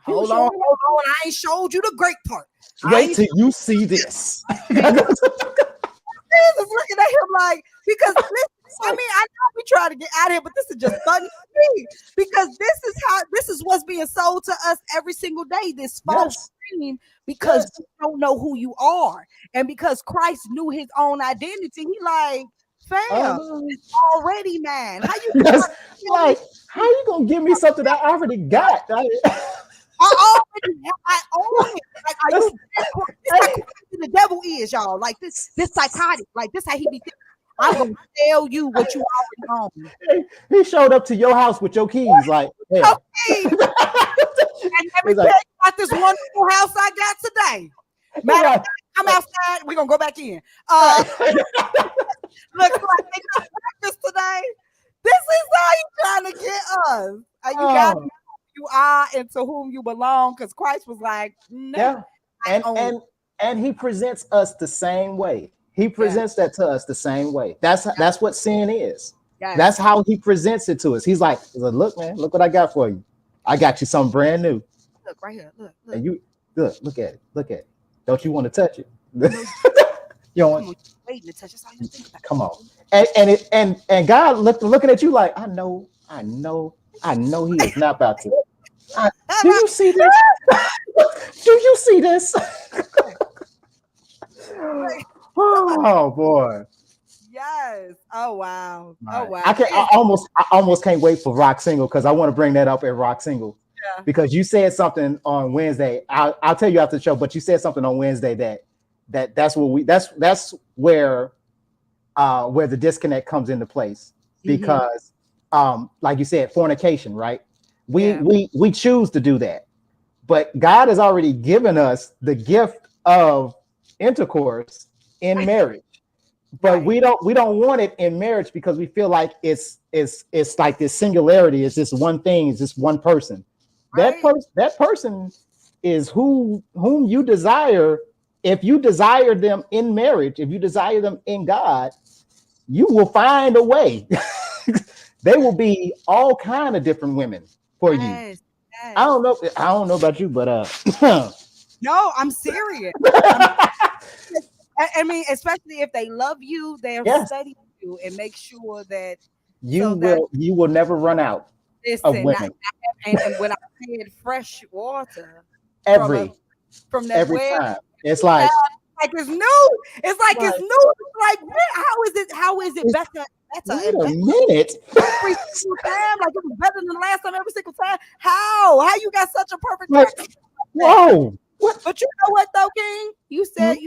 Hold on. I ain't showed you the great part. Wait till you see this. Jesus looking at him like, because I know we try to get out of here, but this is just funny to me because this is what's being sold to us every single day. This false dream, because you don't know who you are, and because Christ knew his own identity. He like, fam, it's already man. How you gonna give me something that I already got? I own it. Like, are you? This how the devil is, y'all. Like this psychotic. Like this how he be thinking. I'm gonna tell you what you already own. He showed up to your house with your keys, like, hey. Okay. And let me tell you about this wonderful house I got today. Matter I'm outside. We're gonna go back in. Looks like they got breakfast today. This is how you trying to get us. You got who you are and to whom you belong, because Christ was like, no. Yeah. And he presents us the same way. He presents that to us the same way. That's what sin is. Yes. That's how he presents it to us. He's like, look, man, look what I got for you. I got you something brand new. Look right here. Look. And you look at it. Don't you want to touch it? You don't want waiting to touch. That's all you think about. Come on. And God looking at you like, I know he is not about to. Do you see this? Do you see this? Oh boy. Yes. Oh wow. Right. Oh wow. I almost can't wait for Rock Single, because I want to bring that up at Rock Single. Yeah. Because you said something on Wednesday. I'll tell you after the show, but you said something on Wednesday that's where the disconnect comes into place. Because like you said, fornication, right? We choose to do that. But God has already given us the gift of intercourse in marriage, but we don't want it in marriage because we feel like it's like this singularity. It's this one thing. It's this one person. Right. That person is whom you desire. If you desire them in marriage, if you desire them in God, you will find a way. They will be all kind of different women for you. Yes. I don't know about you, but no, I'm serious. I mean, especially if they love you, they'll study you and make sure that you will never run out of women. And when I said fresh water from that every time, it's like it's new. It's like it's new. It's like, how is it better? Wait a minute. Every single time, like it was better than the last time. Every single time. How you got such a perfect? Whoa. What? But you know what though, King? You said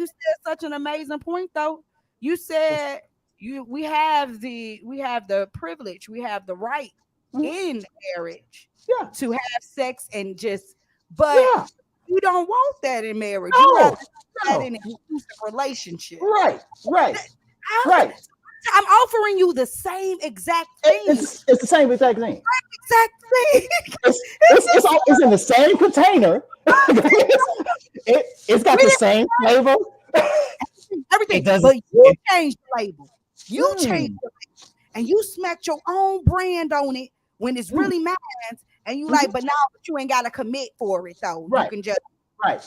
such an amazing point though. You said we have the privilege, we have the right in marriage to have sex and but you don't want that in marriage. No, you have that in an exclusive relationship. Right. I'm offering you the same exact thing. It's the same exact thing. Exact thing. It's in the same container. It's got the same flavor. Everything. But you changed the label. You changed the label. And you smacked your own brand on it when it's really mine. And you like, but you ain't got to commit for it though. Right. You can just Right.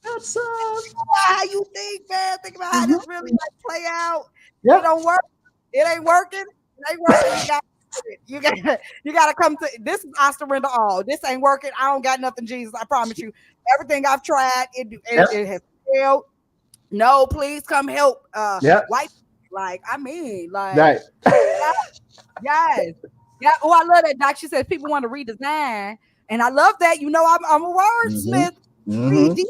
That's how you think, man. Think about how this really might play out. Yep. It don't work. It ain't working. It ain't working. You gotta come to this. I surrender all. This ain't working. I don't got nothing, Jesus. I promise you. Everything I've tried, it has failed. No, please come help. White, right. Yes. Yeah. Oh, I love that, Doc. She says people want to redesign, and I love that. You know, I'm a wordsmith. Mm-hmm. Redesign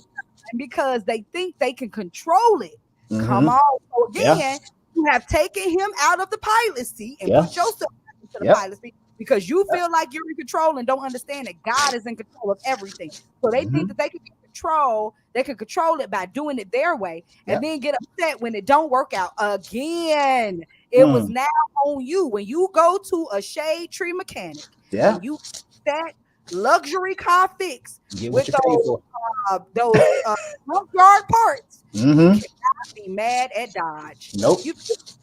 because they think they can control it. Come Mm-hmm. on. So Yeah. again, you have taken him out of the pilot seat and Yeah. put yourself into the Yep. pilot seat because you feel like you're in control and don't understand that God is in control of everything. So they think Mm-hmm. that they can control, they can control it by doing it their way and Yep. then get upset when it don't work out. Again, it was Mm. now on you. When you go to a shade tree mechanic Yeah. and you that luxury car fix Get what with you pay for. those junkyard parts, you Mm-hmm. cannot be mad at Dodge. Nope. You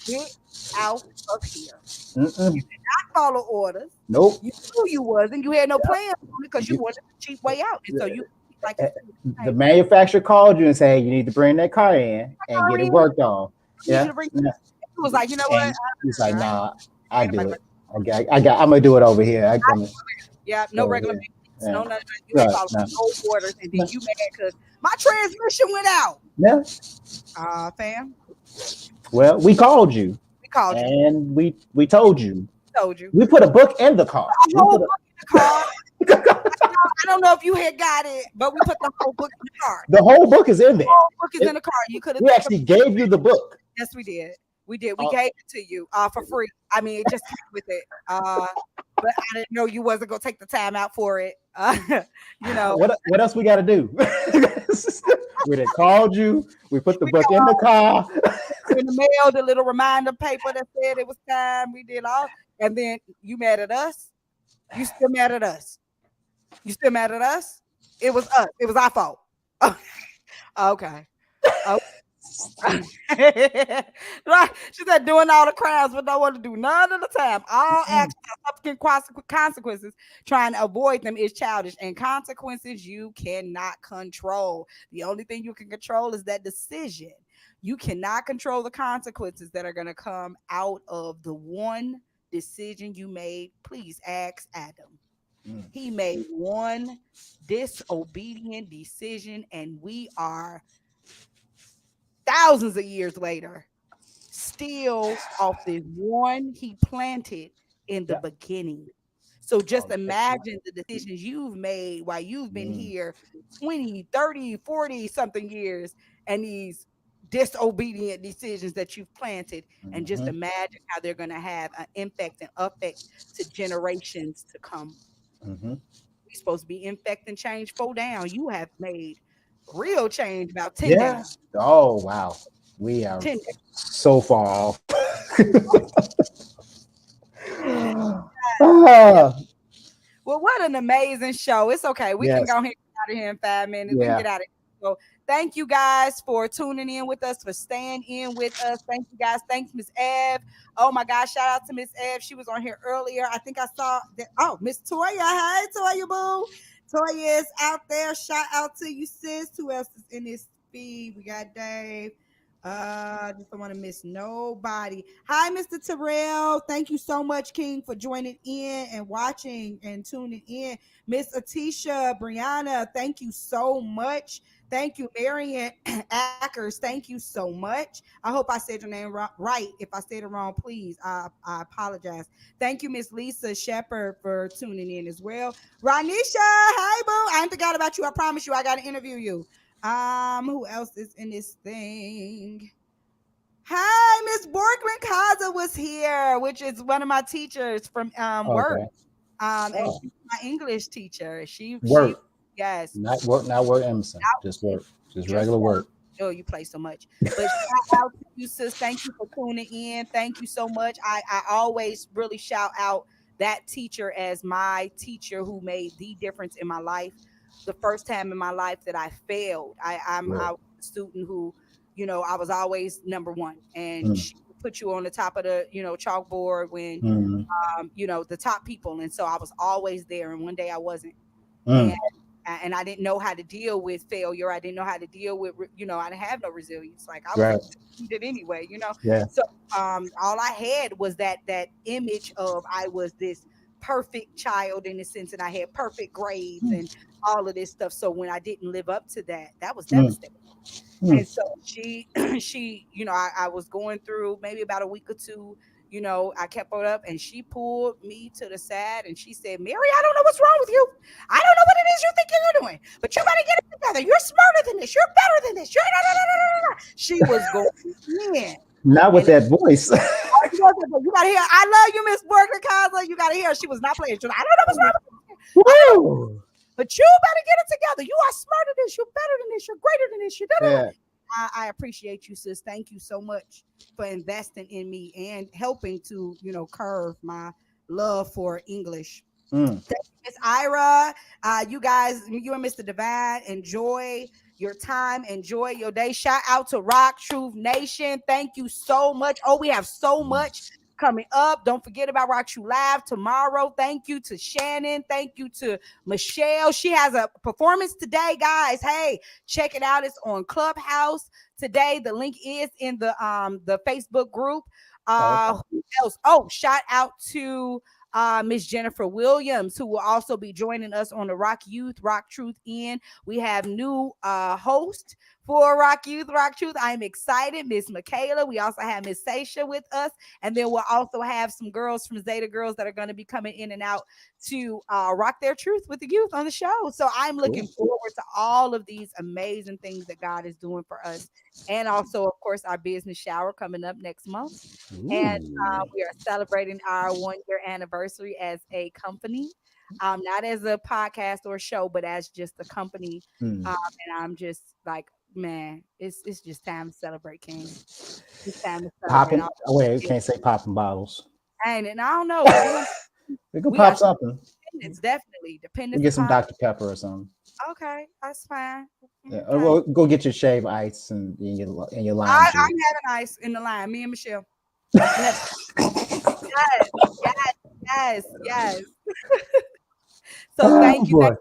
get out of here. Mm-mm. You cannot follow orders. Nope. You knew you wasn't. You had no plans on it because you You, wanted the cheap way out, and so you like uh, it's the manufacturer called you and said, "Hey, you need to bring that car in and get it worked on." I need you Yeah. to bring. Yeah. It was like, you know what? And he's like, "Nah, I Ain't do nobody it. I'm gonna do it over here. Yeah, no Over regular here." maintenance, no Yeah. nothing. You ain't Right. following Nah. no orders, and then Nah. you mad because my transmission went out. Yeah. Fam, Well, we called you we called you, and we told you. told you. We put a book in the car. A We whole put book in the car. a, I don't know if you had got it, but we put the whole book in the car. the whole book is in there. The whole book is in the car. You could have. We actually gave you the book. Yes, we did. We did. We Uh, gave it to you for free. I mean, it just came with it. But I didn't know you wasn't gonna take the time out for it. You know, What else we got to do? We done called you. We put the book in the car. in the mail, the little reminder paper that said it was time. We did all, and then you mad at us? You still mad at us? You still mad at us? It was us. It was our fault. Okay. Right. She said doing all the crimes, but don't want to do none of the time. All actions have subsequent consequences. Trying to avoid them is childish, and consequences you cannot control. The only thing you can control is that decision. You cannot control the consequences that are going to come out of the one decision you made. Please ask Adam. He made one disobedient decision, and we are thousands of years later still off this one he planted in the beginning. So just imagine the decisions you've made while you've been here 20, 30, 40 something years, and these disobedient decisions that you've planted, and just imagine how they're going to have an impact and effect to generations to come. We're supposed to be infecting change 4 down. You have made real change about 10 Yeah. down. Oh wow. We are 10 so far off. Well, what an amazing show. It's okay. We can go ahead and get out of here in 5 minutes. We can get out of here. So thank you guys for tuning in with us, for staying in with us. Thank you guys. Thanks, Miss Ev. Oh my gosh, shout out to Miss Ev. She was on here earlier. I think I saw that. Oh, Miss Toya. Hey, Toya Boo. Toya is out there. Shout out to you, sis. Who else is in this feed? We got Dave. Just don't want to miss nobody. Hi, Mr. Terrell. Thank you so much, King, for joining in and watching and tuning in. Miss Atisha, Brianna, thank you so much. Thank you, Marion Ackers. Thank you so much. I hope I said your name right. If I said it wrong, please, I apologize. Thank you, Miss Lisa Shepherd, for tuning in as well. Ranisha, hi, boo. I ain't forgot about you. I promise you, I got to interview you. Who else is in this thing? Hi, Miss Borkland Kaza was here, which is one of my teachers from work. And she's my English teacher. She yes. Not work Emerson. Just work. Just regular work. Oh, you play so much. But shout out to you, sis. Thank you for tuning in. Thank you so much. I always really shout out that teacher as my teacher who made the difference in my life. The first time in my life that I failed. I was a student who, you know, I was always number one, and she would put you on the top of the, you know, chalkboard when, you know, the top people. And so I was always there. And one day I wasn't. And I didn't know how to deal with failure. I didn't know how to deal with, you know, I didn't have no resilience. Like I was it anyway, you know? So all I had was that image of I was this perfect child in the sense that I had perfect grades and all of this stuff. So when I didn't live up to that, that was devastating. And so she, you know, I was going through maybe about a week or two, I kept her up, and she pulled me to the side and she said, Mary, I don't know what's wrong with you. I don't know what it is you think you're doing, but you better get it together. You're smarter than this. You're better than this. She was going in. Not with And that voice. you gotta hear, I love you, Miss Berkeley Cosler. You gotta hear, she was not playing. She was, I don't know what's wrong with you. Woo! But you better get it together. You are smarter than this. You're better than this. You're greater than this. Yeah. I appreciate you, sis. Thank you so much for investing in me and helping to, curve my love for English. Thank you, Miss Ira. You guys, you and Mr. Divine, enjoy your time. Enjoy your day. Shout out to Rock Truth Nation. Thank you so much. Oh, we have so much coming up. Don't forget about Rock Truth Live tomorrow. Thank you to Shannon. Thank you to Michelle. She has a performance today, guys. Hey, check it out. It's on Clubhouse today. The link is in the Facebook group. Who else? Oh, shout out to Miss Jennifer Williams, who will also be joining us on the Rock Youth, Rock Truth In. We have new host for Rock Youth, Rock Truth. I'm excited. Miss Michaela. We also have Miss Seisha with us. And then we'll also have some girls from Zeta Girls that are going to be coming in and out to rock their truth with the youth on the show. So I'm looking forward to all of these amazing things that God is doing for us. And also, of course, our business shower coming up next month. And we are celebrating our 1-year anniversary as a company, not as a podcast or show, but as just a company. And I'm just like, man, it's just time to celebrate, King. It's time to celebrate. Popping. Oh, wait, you can't say popping bottles. And I don't know. We can pop something. It's definitely dependent. We get some Dr. Pepper or something. Okay, that's fine. Yeah, okay. Well, go get your shave ice and your lime. I'm having ice in the line. Me and Michelle. Yes. So thank you.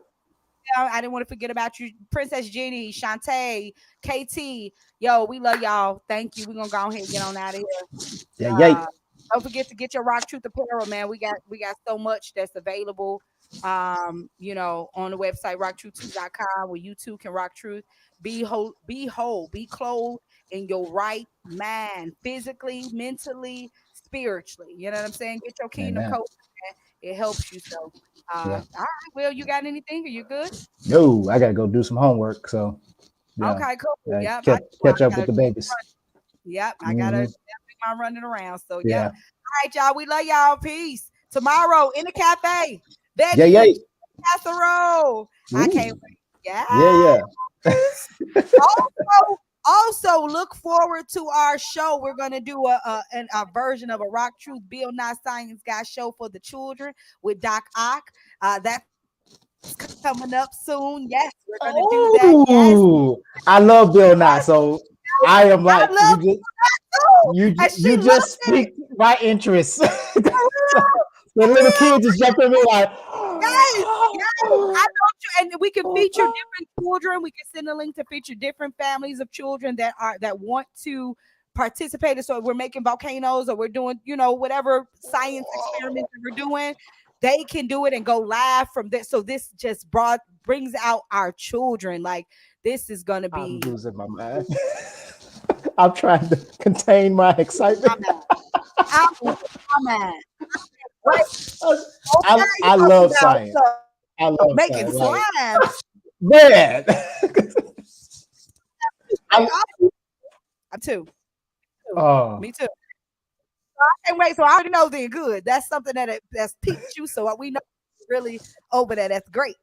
I didn't want to forget about you, Princess Jenny, Shantae, KT. Yo, we love y'all. Thank you. We're gonna go ahead and get on out of here. Yeah. Don't forget to get your Rock Truth apparel, man. We got so much that's available. On the website rocktruth2.com, where you too can rock truth. Be whole, be clothed in your right mind, physically, mentally, spiritually. You know what I'm saying? Get your kingdom coat. It helps you. So all right, Will, you got anything? Are you good? No, I gotta go do some homework. So okay, cool. Yeah, catch up with the babies. Yep, I gotta do my running around. So yeah. All right, y'all. We love y'all. Peace. Tomorrow in the cafe. Casserole. I can't wait. Yeah. Also, look forward to our show. We're going to do a version of a Rock Truth Bill Nye Science Guy show for the children with Doc Ock. That's coming up soon. Yes, we're going to do that. Yes. I love Bill Nye, so I am like, you just piqued my interest. The little kids just jump in me like, yes. I know you, and we can feature different children. We can send a link to feature different families of children that want to participate. So we're making volcanoes, or we're doing, whatever science experiments that we're doing. They can do it and go live from this. So this just brings out our children. Like, this is gonna be. I'm losing my mind. I'm trying to contain my excitement. I'm mad. I love science. I love making slime. Man. I'm too. Oh. Me too. I can't wait. So I already know they're good. That's something that's piqued you. So we know really over there. That's great.